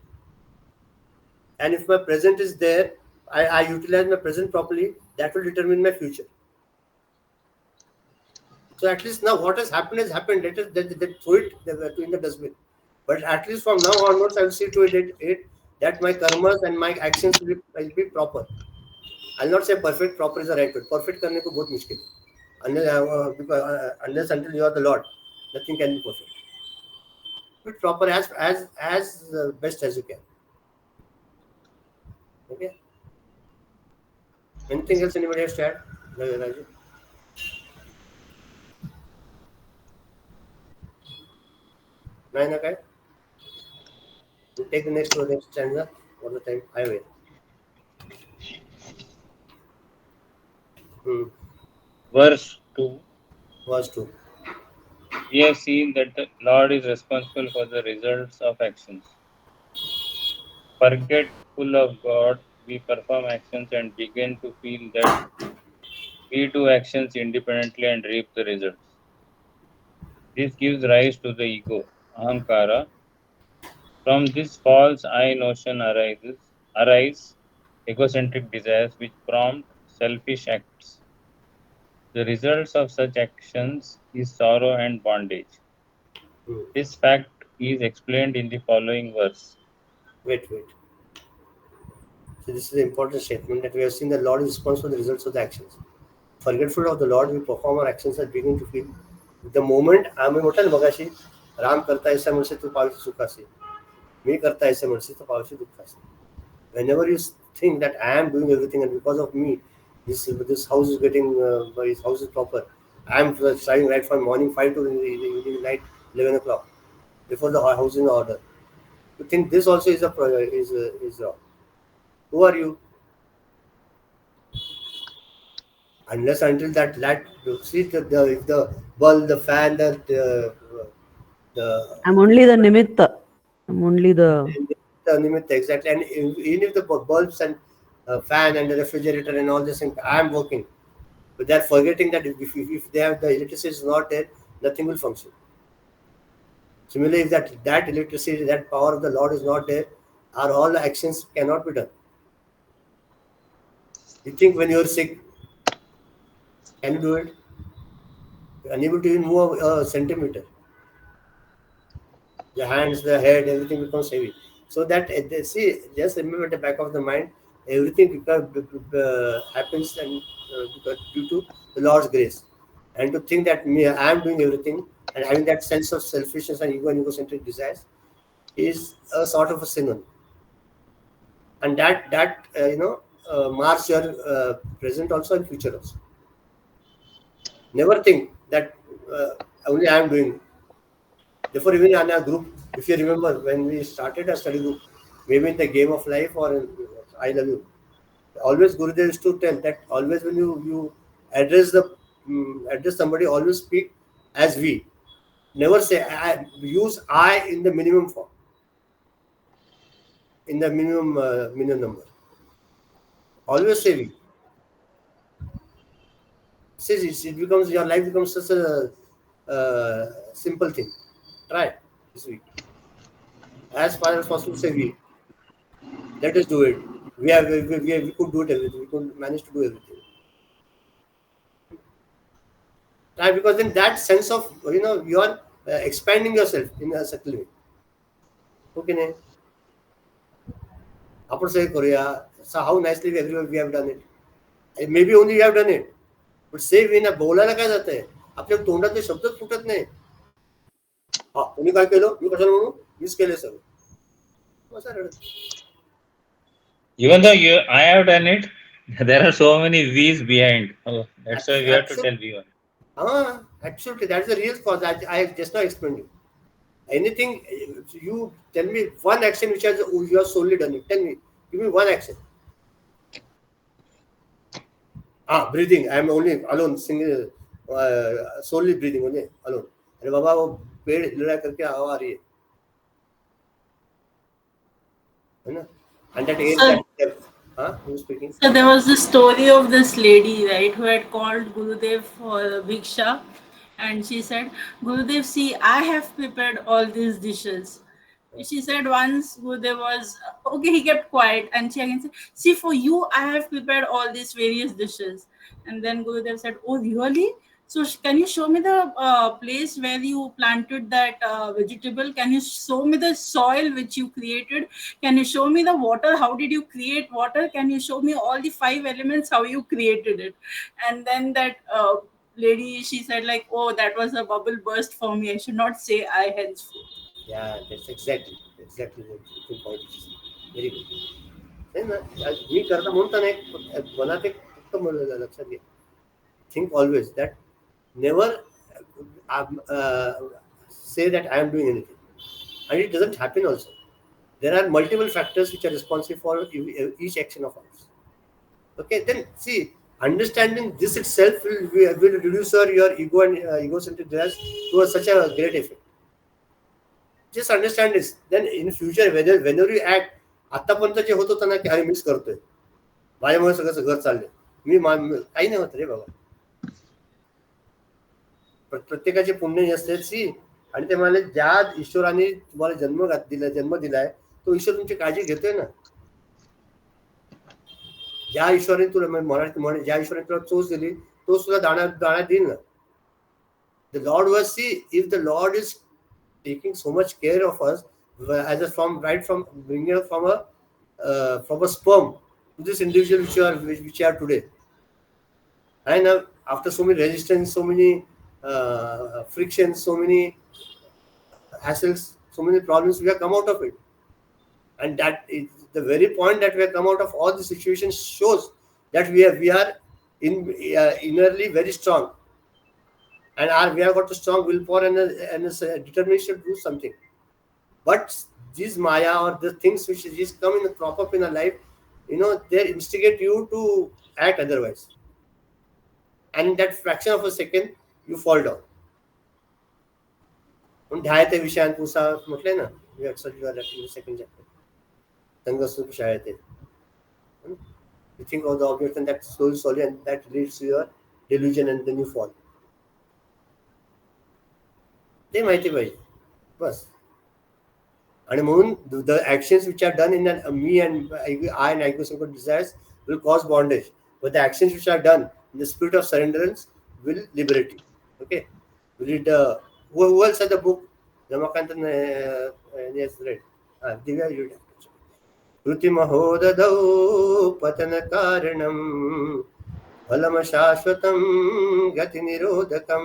And if my present is there, I utilize my present properly, that will determine my future. So at least now what has happened has happened. Let us throw it in the dustbin. But at least from now onwards, I will see to that my karmas and my actions will be proper. I'll not say perfect. Proper is the right word. Perfect करने को बहुत मुश्किल है. Unless until you are the Lord, nothing can be perfect. But proper as best as you can. Okay. Anything else anybody has to add? Raju? Nine, okay. We'll take the next stanza. What the time? I wait. Hmm. Verse 2. Was two. We have seen that the Lord is responsible for the results of actions. Forgetful of God, we perform actions and begin to feel that we do actions independently and reap the results. This gives rise to the ego, ahankara. From this false I notion arise egocentric desires which prompt selfish acts. The results of such actions is sorrow and bondage. Hmm. This fact is explained in the following verse. Wait. So this is an important statement that we have seen the Lord is responsible for the results of the actions. Forgetful of the Lord, we perform our actions and begin to feel. The moment आम्ही म्हटलं मगाशी राम करता ऐसा म्हणसे तू पावशी सुखासी मी करता ऐसा म्हणसे तू पावशी दुःखासी. Whenever you think that I am doing everything and because of me, this house is getting his house is proper. I am starting right from morning 5 to the evening night 11 o'clock before the house is in order. You think this also is wrong. Who are you? Unless until that light, you see the bulb, the fan, the I'm only the nimitta. I'm only the. nimitta exactly. And even if the bulbs and fan and the refrigerator and all this thing, I am working, but they are forgetting that if they have the electricity is not there, nothing will function. Similarly, if that electricity, that power of the Lord is not there, our all actions cannot be done. You think when you are sick, can you do it? You're unable to even move a centimeter. The hands, the head, everything becomes heavy. So that see, just remember at the back of the mind, everything happens and because due to the Lord's grace. and to think that me, I am doing everything, and having that sense of selfishness and ego and egocentric desires is a sort of a sin only. And that marks your present also and future also. Never think that only I am doing. Therefore, even in a group, if you remember when we started a study group, maybe in the game of life or in I love you, always Gurudev used to tell that always when you address the address somebody, always speak as we. Never say use I in the minimum form, in the minimum number. Always say we. See, it becomes your life becomes such a simple thing. Try this week. As far as possible, say we. Let us do it. We could do it everything. We could manage to do everything. Right? Because then that sense of you are expanding yourself in a subtle way. Okay, ne? आपण say Korea. So how nicely everyone we have done it. Maybe only you have done it. But say we ना बोलायला काय जातंय? आपल्या तोंडातले शब्दच फुटत नाही. हा तुम्ही काय केलं? मी कशाला म्हणू? मीच केले सगळं. कसं रडत? Even though I have done it, there are so many V's behind. Oh, that's why we have to tell V1. Absolutely. That's the real cause. I just now explained you. Anything, you tell me one action which you have solely done it. Tell me. Give me one action. Breathing. I am only alone, single, solely breathing only, alone. अरे बाबा वो पेड़ हिल रहा है करके हवा आ रही है ना? And that air that who's speaking? So there was this story of this lady, right, who had called Gurudev for Bhiksha, and she said, Gurudev, see, I have prepared all these dishes. She said once Gurudev was okay, he kept quiet, and she again said, see, for you, I have prepared all these various dishes. And then Gurudev said, oh, really? So can you show me the place where you planted that vegetable? Can you show me the soil which you created? Can you show me the water? How did you create water? Can you show me all the 5 elements, how you created it? And then that lady, she said like, oh, that was a bubble burst for me. I should not say I henceforth. Yeah, that's exactly the point. Very good. मी करता म्हणता नाही मनात एक फक्त लक्षात घ्या. Think always that never say that I am doing anything, and it doesn't happen also. There are multiple factors which are responsible for each action of ours. Okay, then see, understanding this itself will reduce your ego and egocentric desires to such a great effect. Just understand this. Then in future, whenever you act, आतापर्यंत जे होत होतं ना की अरे miss करतोय, माझ्यामुळे सगळं घर चाललंय, मी काही नाही होत रे बाबा. प्रत्येकाचे पुण्य असते सी, आणि ते म्हणाले ज्या ईश्वराने तुम्हाला जन्म दिलाय तो ईश्वर तुमची काळजी घेतोय ना. ज्या ईश्वराने तुला म्हणे ज्या ईश्वराने तुला चोच दिली तो सुद्धा दाणा देईल ना. The Lord was, see, if the Lord is taking so much care of us as right from bringing us from a sperm to this individual which you are today, and after so many resistance, so many frictions, so many hassles, so many problems, we have come out of it. And that is the very point that we have come out of all the situations shows that we are innerly very strong, and we have got a strong willpower and a determination to do something. But these Maya or the things which just come in crop up in a life, they instigate you to act otherwise. And in that fraction of a second, you fall down. ध्यायते विषयान Pusa म्हटले ना, we have studied in the second chapter. Tangasuk Shayate. You think of the object and that slowly, and that leads to your delusion, and then you fall. ते माहिती पाहिजे बस. आणि म्हणून the actions which are done in me and I and egocentric desires will cause bondage, but the actions which are done in the spirit of surrenderance will liberate you. Okay, we read who else had the book? Ramakant has read. Divya, you read. Krutimahodadau patana karanam फलम शाश्वतम गति निरोधकम.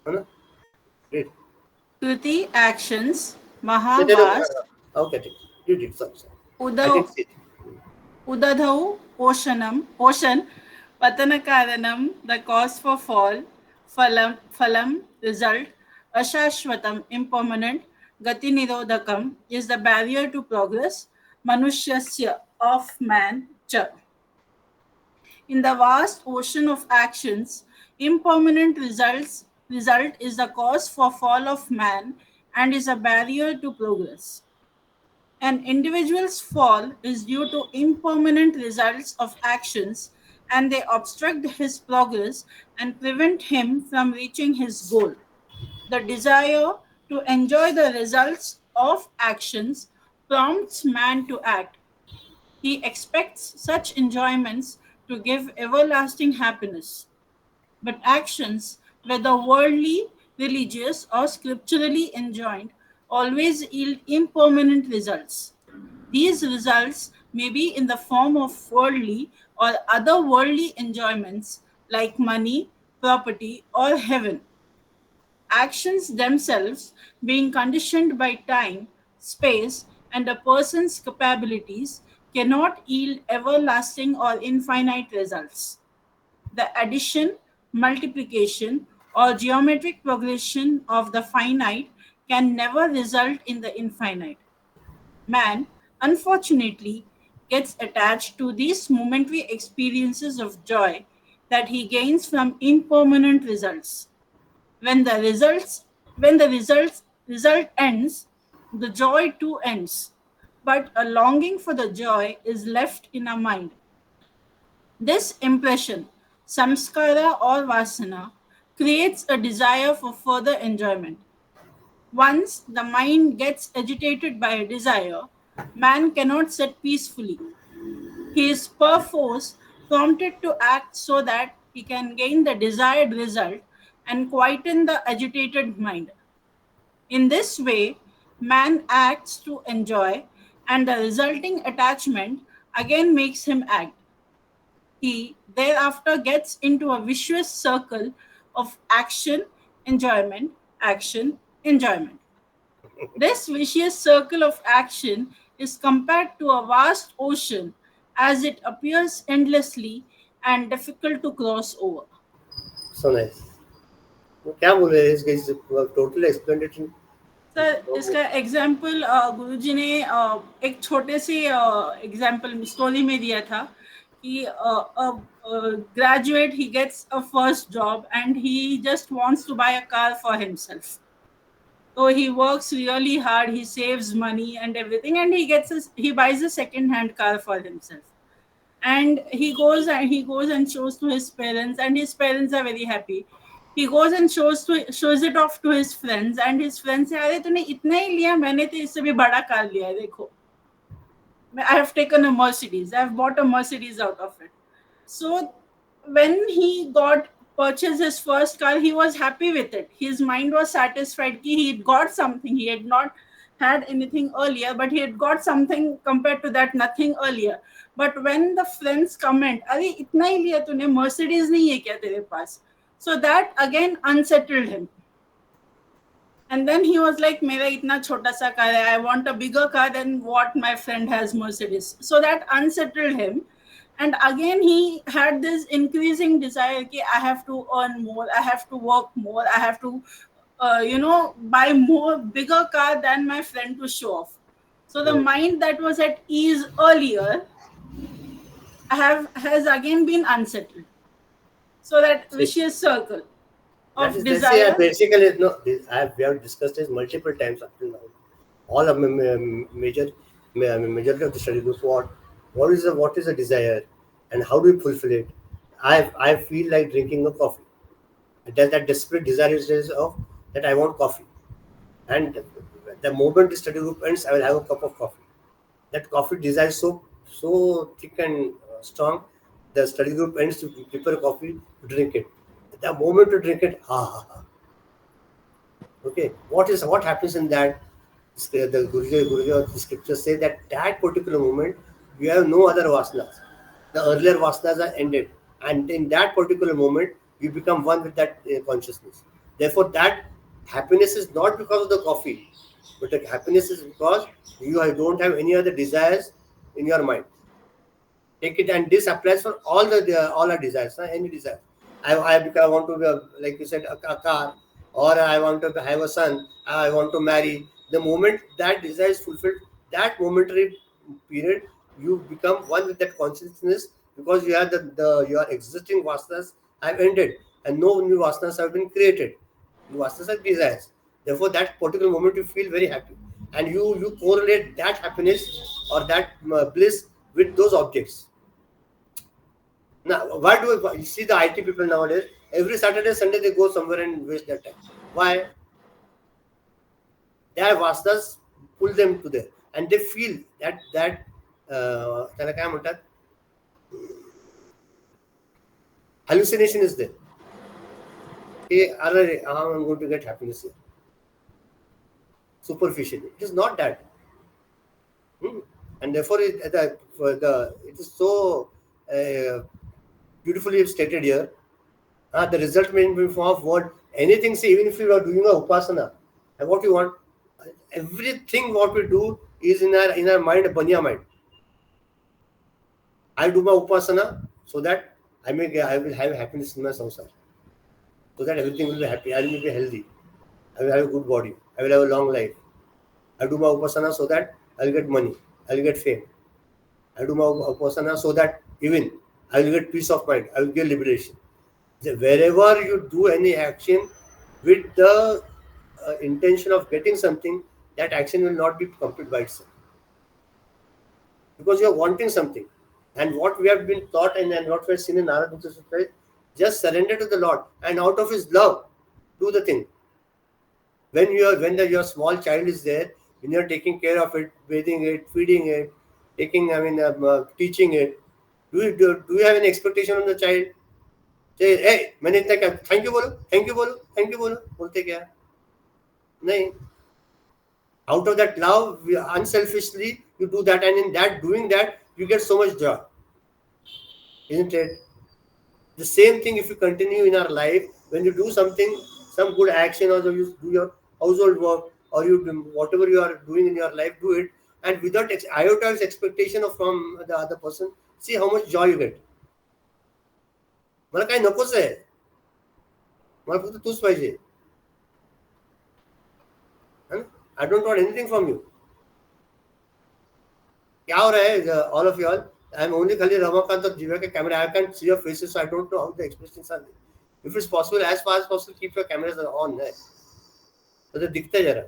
है ना? Read. Kriti actions, No, no, no, Mahavas, okay, take it. Read it. Sorry, sorry. I Udav, didn't see it. Udadhau, ocean, Patanakaranam, the cause for fall, Phalam, result, Ashashvatam, impermanent, Gati Nirodhakam, is the barrier to progress, Manushasya, of man, Cha. In the vast ocean of actions, impermanent result is the cause for fall of man and is a barrier to progress. An individual's fall is due to impermanent results of actions and they obstruct his progress and prevent him from reaching his goal. The desire to enjoy the results of actions prompts man to act. He expects such enjoyments to give everlasting happiness. But actions, whether worldly, religious, or scripturally enjoined, always yield impermanent results. These results may be in the form of worldly or other worldly enjoyments like money, property, or heaven. Actions themselves, being conditioned by time, space, and a person's capabilities, cannot yield everlasting or infinite results. The addition, multiplication, or geometric progression of the finite can never result in the infinite. Man, unfortunately, gets attached to these momentary experiences of joy that he gains from impermanent results. When the results when the result ends, the joy too ends. But a longing for the joy is left in our mind. This impression, samskara or vasana, creates a desire for further enjoyment. Once the mind gets agitated by a desire, man cannot sit peacefully. He is perforce prompted to act so that he can gain the desired result and quieten the agitated mind. In this way, man acts to enjoy, and the resulting attachment again makes him act. He thereafter gets into a vicious circle of action, enjoyment. This vicious circle of action is compared to a vast ocean as it appears endlessly and difficult to cross over. So nice. वो क्या बोल रहे हैं इस total explain it in sir इसका example गुरुजी ने एक छोटे से एग्जाम्पल स्टोरी में दिया था कि graduate he gets a first job and he just wants to buy a car for himself. So he works really hard, he saves money and everything, and he buys a second hand car for himself. And he goes and shows to his parents, and his parents are very happy. He goes and shows it off to his friends, and his friends say, अरे तूने इतना ही लिया, मैंने तो इससे भी बड़ा car लिया है, देखो. I have taken a Mercedes. I have bought a Mercedes out of it. So when he got purchased his first car, he was happy with it. His mind was satisfied. He had got something. He had not had anything earlier, but he had got something compared to that, nothing earlier. But when the friends comment, "अरे इतना ही लिया तूने, Mercedes नहीं है क्या तेरे पास?" So that again unsettled him. And then he was like, मेरा इतना छोटा सा कार है, I want a bigger car than what my friend has Mercedes. So that unsettled him. And again, he had this increasing desire that I have to earn more, I have to work more, I have to, buy more, bigger car than my friend to show off. So the mind that was at ease earlier has again been unsettled. So that vicious circle of desire. Basically, no, we have discussed this multiple times up till now. All of majority of the study groups, what is a desire, and how do we fulfill it? I feel like drinking a coffee. There's that desperate desire is of that I want coffee, and the moment the study group ends, I will have a cup of coffee. That coffee desire is so thick and strong. The study group ends to prepare coffee to drink it. The moment to drink it, okay. What happens in that? The Guruji or the scriptures say that particular moment we have no other vasanas. The earlier vasanas are ended. and in that particular moment you become one with that consciousness. Therefore, that happiness is not because of the coffee, but the happiness is because you don't have any other desires in your mind. Take it, and this applies for all our desires, any desire. I want to be like you said, a car, or I want to have a son, I want to marry. The moment that desire is fulfilled, that momentary period, you become one with that consciousness, because you have the your existing vasanas have ended and no new vasanas have been created. New vasanas are desires. Therefore, that particular moment you feel very happy, and you correlate that happiness or that bliss with those objects. Now, why do you see the IT people nowadays? Every Saturday, Sunday, they go somewhere and waste their time. Why? Their vasanas pull them to there, and they feel that त्याला काय म्हणतात, hallucination is there. Hey, I'm going to get happiness here. Superficially, it is not that. And therefore, it is so beautifully stated here. The result may be form of what anything. See, even if you are doing a upasana, and what you want, everything what we do is in our mind, a banya mind. I do my upasana so that I will have happiness in my samsara, so that everything will be happy. I will be healthy. I will have a good body. I will have a long life. I do my upasana so that I will get money. I will get fame. I do my upasana so that even I will get peace of mind. I will get liberation. So wherever you do any action with the intention of getting something, that action will not be complete by itself, because you are wanting something. And what we have been taught and what we have seen in Narad Sutra, just surrender to the Lord, and out of His love, do the thing. When your small child is there, when you are taking care of it, bathing it, feeding it, teaching it, do you have any expectation on the child? Say, hey, मैंने इतना क्या, thank you बोलो, thank you बोलो, thank you बोलो, बोलते क्या? नहीं. Out of that love, unselfishly, you do that, and in that doing that, you get so much joy. Isn't it? The same thing if you continue in our life, when you do something, some good action, or you do your household work, or you do whatever you are doing in your life, do it, and without iota of expectation from the other person, see how much joy you get. मला काही नकोच आहे, मला फक्त तूच पाहिजे. I don't want anything from you. क्या हो रहा है, all of you all? I am only खाली रमाकांत और जीवा के camera. I can't see your faces, so I don't know how the expressions are. If it's possible, as far as possible, keep your cameras on. तो दिखता है जरा,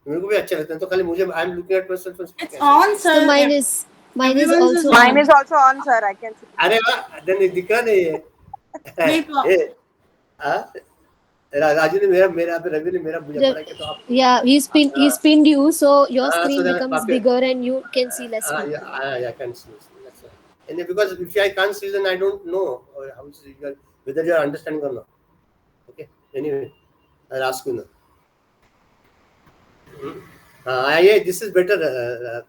मेरे को भी अच्छा लगता है. तो खाली मुझे I am looking at myself. It's on, sir. So mine is Everyone's also Mine is also on, sir. I can see. अरे वाह, then दिख रहा नहीं है. राजू ने मेरा रवि ने मेरा बुझा पड़ा कि तो आप, yeah, he's pinned you, so your screen becomes bigger and you can see less people. Yeah, I can see. That's right. And because if I can't see, then I don't know whether you are understanding or not. Okay. Anyway, I'll ask you now. Yeah, this is better,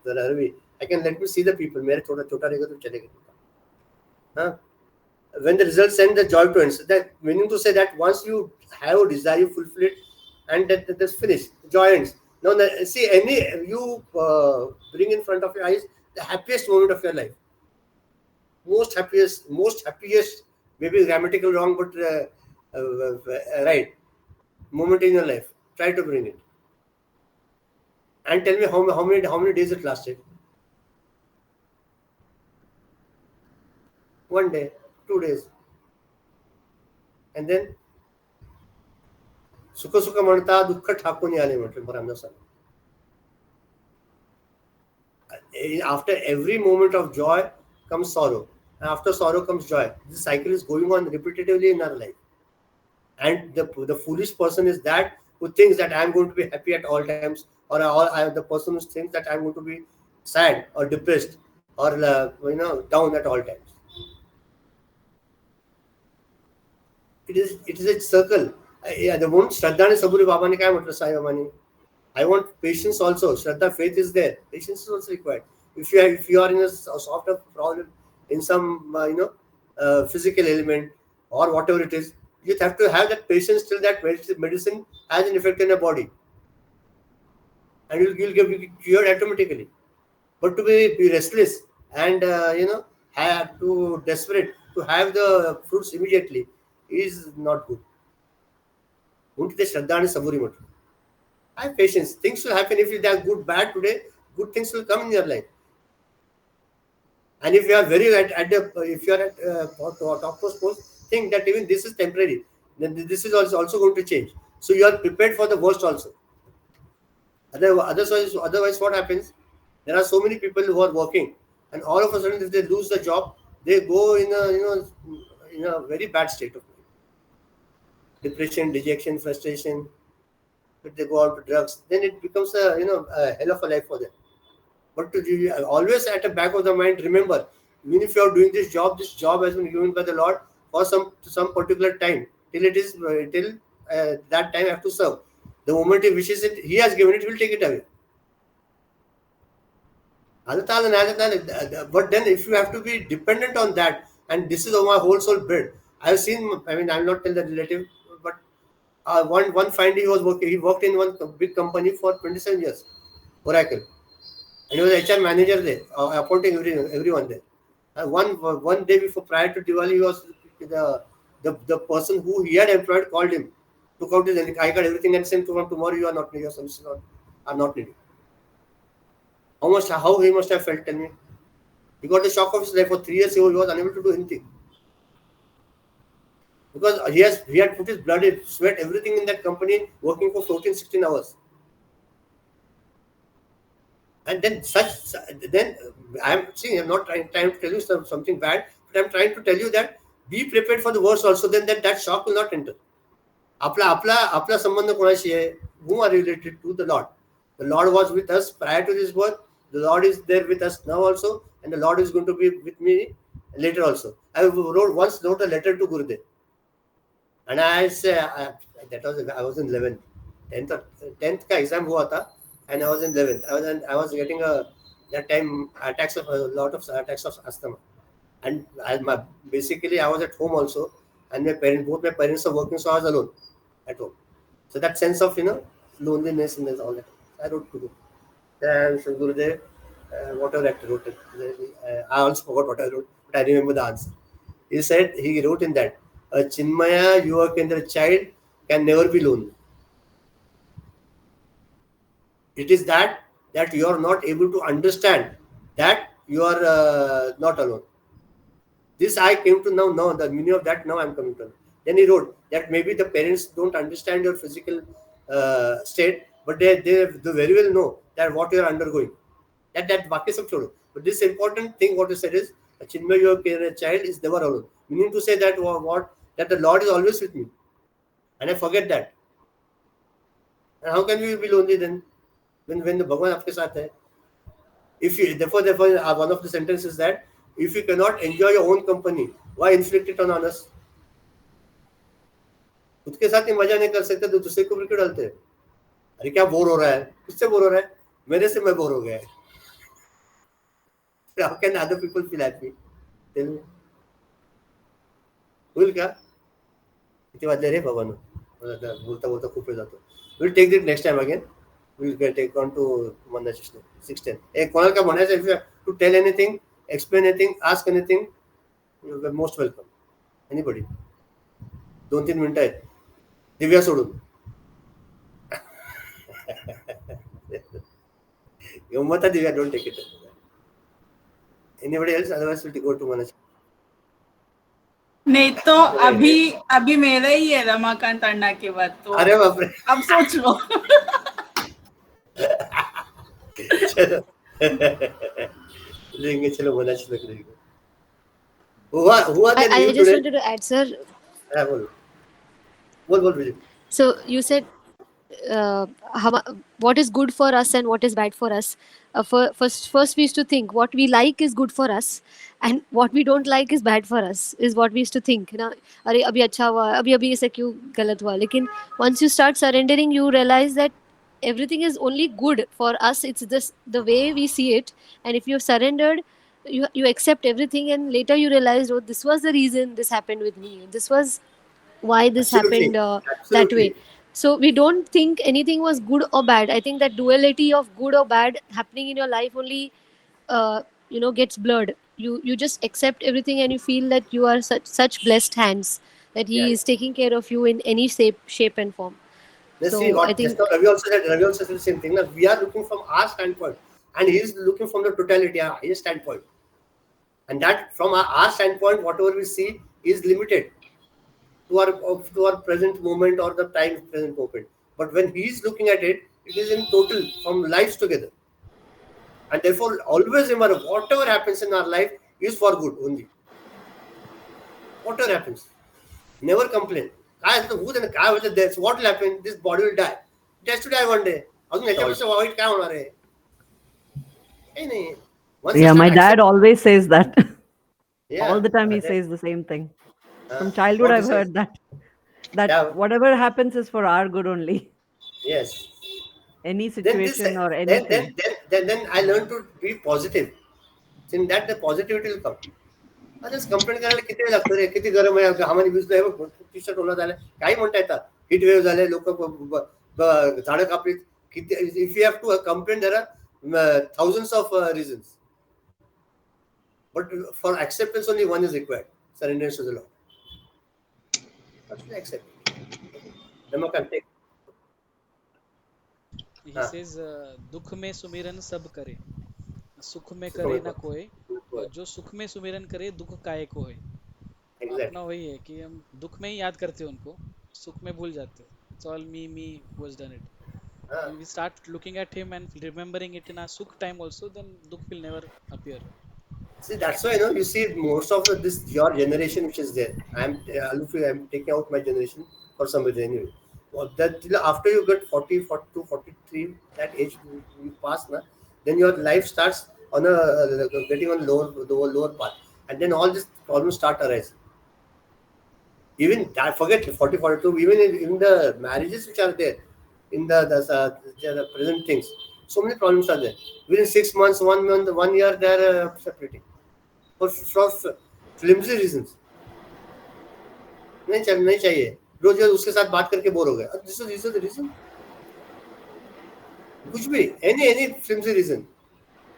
Ravi. I can let me see the people. मेरे थोड़ा छोटा रहेगा तो चलेगा. When the results send the joy to ends, that meaning to say that once you have a desire, you fulfill it, and that's finished. The joy ends. Now, see, you bring in front of your eyes the happiest moment of your life. Most happiest, maybe grammatical wrong, but right moment in your life. Try to bring it, and tell me how many days it lasted. 1 day, 2 days, and then सुख सुख म्हणता दुःख ठाकून आले म्हटलं बरं. After every moment of joy comes sorrow, and after sorrow comes joy. This cycle is going on repetitively in our life, and the foolish person is that who thinks that I am going to be happy at all times, or the person who thinks that I am going to be sad or depressed or down at all times. It is a circle. The moment Shraddha and Saburi Baba ne kya matla Sai Baba ne, I want patience also. Shraddha, faith is there. Patience is also required. If you are in a soft problem, in some physical ailment or whatever it is, you have to have that patience till that medicine has an effect in your body, and you'll get cured automatically. But to be restless and have to desperate to have the fruits immediately is not good. Unti te shraddha and saburi matu. Have patience. Things will happen. If they are good, bad today, good things will come in your life. And if you are very if you are at topmost post, think that even this is temporary. Then this is also going to change. So you are prepared for the worst also. Otherwise, what happens? There are so many people who are working, and all of a sudden, if they lose the job, they go in a in a very bad state of mind. Depression, dejection, frustration. If they go on to drugs, then it becomes a hell of a life for them. But always at the back of the mind, remember, even if you are doing this job has been given by the Lord for some particular time till it is till that time I have to serve. The moment he wishes it, he has given it, he will take it away. But then if you have to be dependent on that, and this is my whole soul built. I've seen, I mean, I'll not tell the relative, but one find he was working, he worked in one big company for 27 years, Oracle. And he was HR manager there, appointing everyone there. And one day before, prior to Diwali, he was the person who he had employed called him, took out his I got everything and sent to him, tomorrow you are not needed, your services are not needed. How he must have felt, tell me. He got the shock of his life. For 3 years he was unable to do anything. Because he had put his blood, sweat, everything in that company, working for 14, 16 hours. And then I'm not trying to tell you something bad, but I'm trying to tell you that be prepared for the worst also, then that shock will not enter. आपला संबंध कोणाशी आहे? Who are related to? The Lord. The Lord was with us prior to this birth. The Lord is there with us now also, and the Lord is going to be with me later also. I once wrote a letter to Gurudev, and I say I was in 11th, 10th का exam हुआ था, and I was in 11th. I was getting that time a lot of attacks of asthma, and basically I was at home also, and both my parents are working, so I was alone at home. So that sense of loneliness and all that, I wrote to Guru. And so Gurudev, whatever I wrote, I also forgot what I wrote, but I remember the answer. He wrote in that, a Chinmaya Yuva Kendra child can never be lonely. It is that you are not able to understand that you are not alone. This I came to now the meaning of that, now I am coming to know. Then he wrote that maybe the parents don't understand your physical state, but they very well know that what you are undergoing. That vakya sab chodo. But this important thing what you said is, a Chinmay Yoga child is never alone. Meaning to say that that the Lord is always with me, and I forget that. And how can we be lonely then when the Bhagwan आपके साथ है? If you therefore one of the sentences is that if you cannot enjoy your own company, why inflict it on others? खुद के साथ ही मजा नहीं कर सकते तो दूसरे को भी क्यों डालते हैं? अरे क्या बोर हो रहा है? किससे बोर हो रहा है? मेरे से मैं बोर हो गया है. How can other people feel happy? Tell me. होईल का? किती वाजले रे बाबांनो? बोलता खूप वेळ जातो. We'll take it next time again. We'll take on to Manda's 610. कोणाला काय म्हणायचं? If you have to tell anything, explain anything, ask anything, you're most welcome. Anybody? 2-3 मिनिटं आहेत. दिव्या सोडून. गंमत Divya, don't take it. Anybody else? Otherwise we'll go to Manaj. नहीं तो अभी मेरा ही है रमाकांत अन्ना के बाद तो. अरे बाप रे. अब सोच लो. चलो लेंगे, चलो मनाच लग रही है. हुआ I just wanted to add, sir. बोल. So you said what is good for us and what is bad for us. First we used to think what we like is good for us and what we don't like is bad for us, is what we used to think. अरे अभी अच्छा हुआ, अभी ऐसे क्यों गलत हुआ. लेकिन once you start surrendering, you realize that everything is only good for us. It's just the way we see it, and if you've surrendered, you accept everything, and later you realize, oh, this was the reason this happened with me, this was why this Absolutely, happened that way. absolutely. So we don't think anything was good or bad. I think that duality of good or bad happening in your life only gets blurred. You just accept everything, and you feel that you are such blessed hands, that he Yeah, is taking care of you in any shape and form. let's see So I what just think, now Ravi also said. Ravi also said the same thing. Now we are looking from our standpoint, and he is looking from the totality, his standpoint. And that from our standpoint, whatever we see is limited to our present moment or the time present moment. But when he is looking at it, it is in total from lives together. And therefore, always remember whatever happens in our life is for good only. Whatever happens, never complain. काय असतं होऊ दे ना, काय होतं this what will happen, this body will die, it has to die one day. अजून याच्यापेक्षा white काय होणार आहे? काही नाही. Once you Yeah, start my dad accepting, always says that. All yeah, the time he that, says the same thing. From childhood, what he I've says, heard that yeah, whatever happens is for our good only. yes. Any Then this, situation or then anything. then then then I learned to be positive. In that the positivity will come. Just complaint करायला किती वेळ लागतो रे, किती गरम आहे, आम्हाला भिजलोय बघ, टी शर्ट ओला झालं, काही म्हणता येतात, हीट वेव्ह झाले, लोक झाडं कापली, किती if you have to complaint there are thousands of reasons, but for acceptance only one is required, surrender to the Lord. Accept. Then you can take. He says, दुख में सुमिरन सब करे, सुख में करे ना कोई, और जो सुख में सुमिरन करे दुख काहे को है. अपना वही है कि हम दुख में ही याद करते हैं उनको, सुख में भूल जाते हैं. It's all me who has done it. When we start looking at him and remembering it in our sukh time also, then dukh will never appear. See, that's why you see most of this your generation which is there. I'm taking out my generation for some reason anyway. Well, that till after you get 40, 42, 43, that age you pass now, then your life starts on a getting on lower path, and then all these problems start arising. Even that, forget 40, 42, even the marriages which are there, in the present things, so many problems are there. Within 6 months, 1 month, 1 year, they are separating. For flimsy reasons. नहीं चाहिए, रोज रोज उसके साथ बात करके bore हो गए, this is the reason. कुछ भी, any flimsy reason.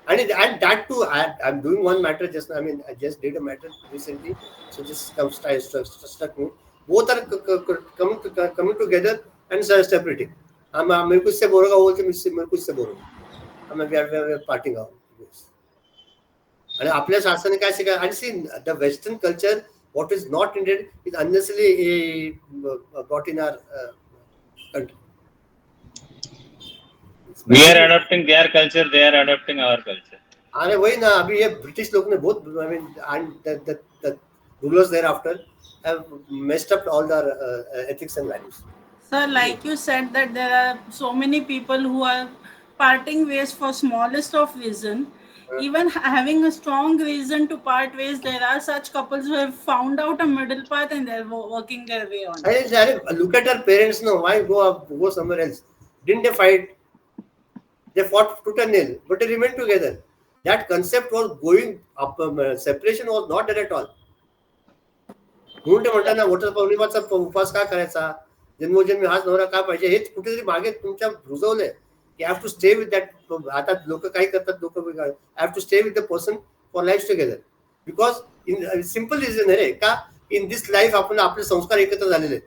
And that too, I'm doing one matter just now. I mean, I just did a matter recently, so just struck me. Both are coming together and separating. मेरे को इससे bore होगा, बोलते मेरे को इससे bore होगा. We are parting out. आणि आपल्या शास्त्राने काय शिकाय, आणि see the western culture what is not needed is unnecessarily brought in our country. We are adopting their culture, they are adopting our culture. अरे वही ना, अभी ये ब्रिटिश लोग ने बहुत, I mean, and the rulers thereafter have messed up all their ethics and values. Sir, like you said that there are so many people who are parting ways for smallest of reason. Even having a strong reason to part ways, there are such couples who have found out a middle path and they're working their way on. Look at our parents now. Why go somewhere else? Didn't they fight? They fought tooth and nail, but they remained together. That concept was going up. Separation was not there at all. म्हणून ते म्हणतात ना, water पौर्णिमाचा उपवास का करायचा, जन्मोजन्मी हाच नवरा का पाहिजे, हे कुठेतरी मागे तुमच्या रुजवलंय. You have to stay with that. आता लोक काय करतात, लोक I have to stay with the person for life together, because in simple reason आहे का, in this life आपण आपले संस्कार एकत्र झालेले आहेत,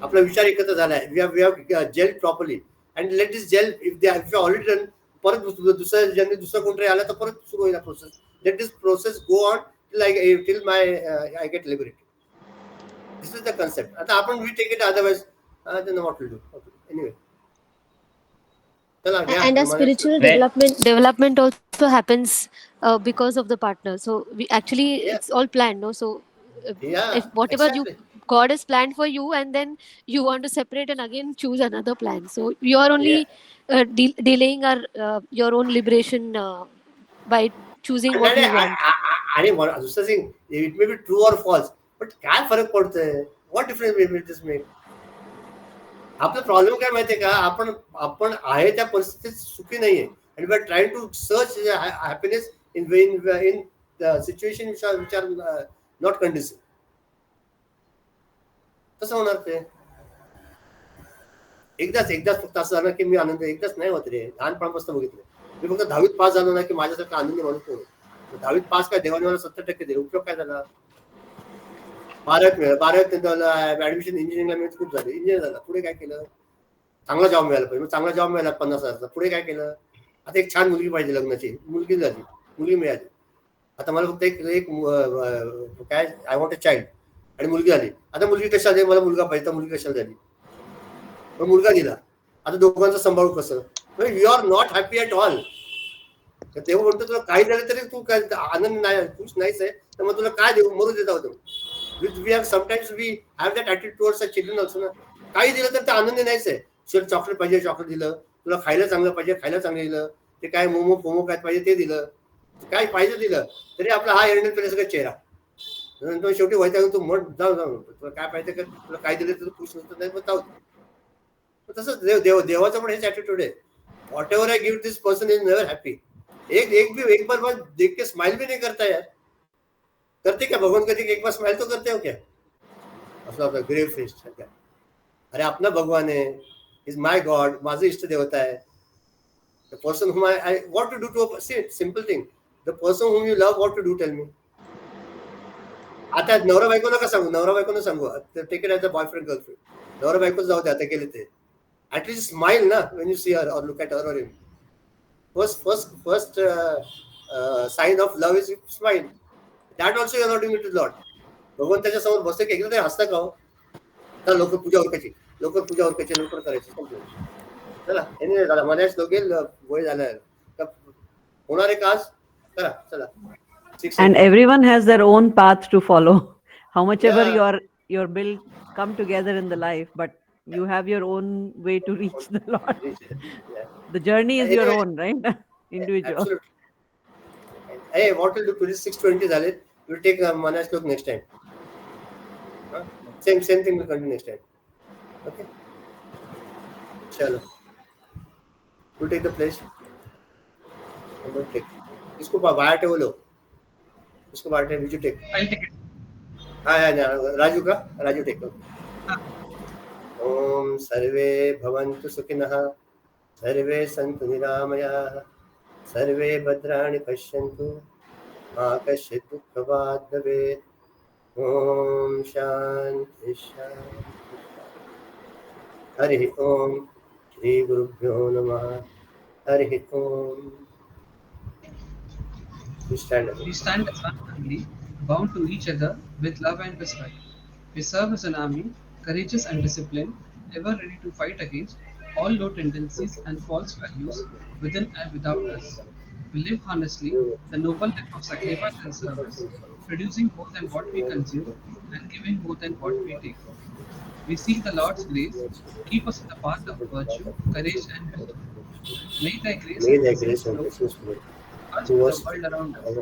आपला विचार एकत्र झाला आहे. we have gelled properly, and let this gel, if you already done, परत दुसऱ्या जन्मी दुसरा कोणतरी आला तर परत सुरू होईल process. Let this process go on till I get liberated. This is the concept. आता आपण we take it otherwise, I don't know what to do. Anyway. And a spiritual development also happens because of the partner. So we actually, it's all planned, no? So if whatever God has planned for you, and then you want to separate and again choose another plan, so you are only delaying your own liberation by choosing what you want. आणि दुसरं thing, it may be true or false, but काय फरक पडतोय, what difference will this make? आपला problem काय माहितीये का, आपण आहे त्या परिस्थितीत सुखी नाहीये, and we are trying to search happiness in situation which are not conducive. कसं होणार ते? एकदाच फक्त असं झालं की मी आनंद, एकदाच नाही होत रे, लहानपणापासून बघितलं. मी फक्त 10वीत पास झालो ना की माझ्यासारखा आनंदी माणूस कोण? 10वीत पास काय, देवाने मला 70% दिले, उपयोग काय झाला? 12वीत मिळालं, 12वीत ऍडमिशन इंजिनिअरिंगला मिळत, खूप झाले, इंजिनियर झाला. पुढे काय केलं? चांगला जॉब मिळाला पाहिजे, चांगला जॉब मिळाला 50,000चा. पुढे काय केलं? आता एक छान मुलगी पाहिजे, लग्नाची मुलगी झाली, मुलगी मिळाली. आता मला फक्त एक काय, आय वॉन्ट अ चाइल्ड, आणि मुलगी आली. आता मुलगी कशाला झाली? मला मुलगा पाहिजे, तर मुलगी कशाला झाली? मग मुलगा दिला. आता दोघांचं सांभाळू कसं? You are not happy at all. तेव्हा म्हणतो तुला काही झालं तरी तू काय आनंद नाही, खुश नाहीच आहे, तर मग तुला काय देऊ, मरू देता होतं. We have sometimes we have that attitude towards a children also ना. काही दिलं तर ते आनंदी नाहीच आहे. शेवट चॉकलेट पाहिजे, चॉकलेट दिलं. तुला खायला चांगलं पाहिजे, खायला चांगलं दिलं. ते काय मोमो काय पाहिजे ते दिलं. काय पाहिजे दिलं तरी आपला हा एरंडल सगळं चेहरा. नंतर शेवटी व्हायचा तू म्हण जाऊ तुला काय पाहिजे का, तुला काय दिलं तर खुश नसतं, नाही मग जाऊ. तसंच देवाचं पण हेच ॲटिट्यूड आहे. What ever I give this person is never happy. एक बार देख के स्माइल भी नहीं करता यार. करते क्या भगवान? कभी एक बार स्माइल तो करते हो क्या? असं ग्रेव फेस. अरे अपना भगवान है, इज माय गॉड, माझं इष्ट देवता आहे. The person whom I what to do to a, see, simple thing, the person whom you love, what to do, tell me. आता नवरा बायकोला का सांगू, नवरा बायकोला सांगू, take it as a boyfriend girlfriend. नवरा बायकोच जाऊ दे, आता गेले ते. ॲटलीस्ट स्माइल ना when you see her or look at her or him. First sign of love is smile. That also you are not doing it to Lord. भगवान त्याच्या समोर बसते की एकदा तरी हसता का हो? तर लवकर पूजा उरकायची, लवकर करायची. चला एनिवे झाला, मनाच दोघेल वय झालं, होणार आहे का आज? करा चला. And everyone has their own path to follow. How much ever your will come together in the life, but you have your own way to reach the Lord. The journey is your own, right? Individual. Absolutely. Hey, what will do? Today 6:20 झाले. We'll take Manas look next time. Same thing will continue next time. Okay. चलो. You take the place. I'm going to take. इसको बाहर table लो. इसको बाहर table you take. I'll take it. हाँ राजू का, Raju take लो. ओम सर्वे भवन्तु सुखिनः, सर्वे सन्तु निरामयाः, सर्वे भद्राणि पश्यन्तु, मा कश्चित् दुःखभाग् भवेत्. ओम शान्ति शान्ति. हरि ओम. श्री गुरुभ्यो नमः. हरि ओम. We stand as one family, bound to each other with love and respect. We serve as an army, courageous and disciplined, ever ready to fight against all low tendencies and false values within and without us. We live honestly the noble life of sacrifice and service, producing more than what we consume and giving more than what we take. We seek the Lord's grace to keep us in the path of virtue, courage, and wisdom. May Thy grace and blessings flow us to the world around us.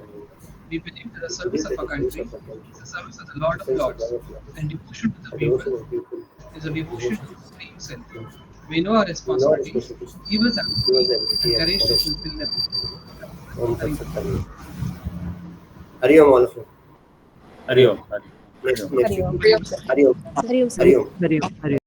We believe that the service of our country is the service of the Lord of Lords, and devotion to the people is a devotion to the Supreme Self. We know our responsibilities, give us empathy and courage to fulfill them. Hari Om all of you. Hari Om. Next week. Hari Om. Hari Om. Hari Om.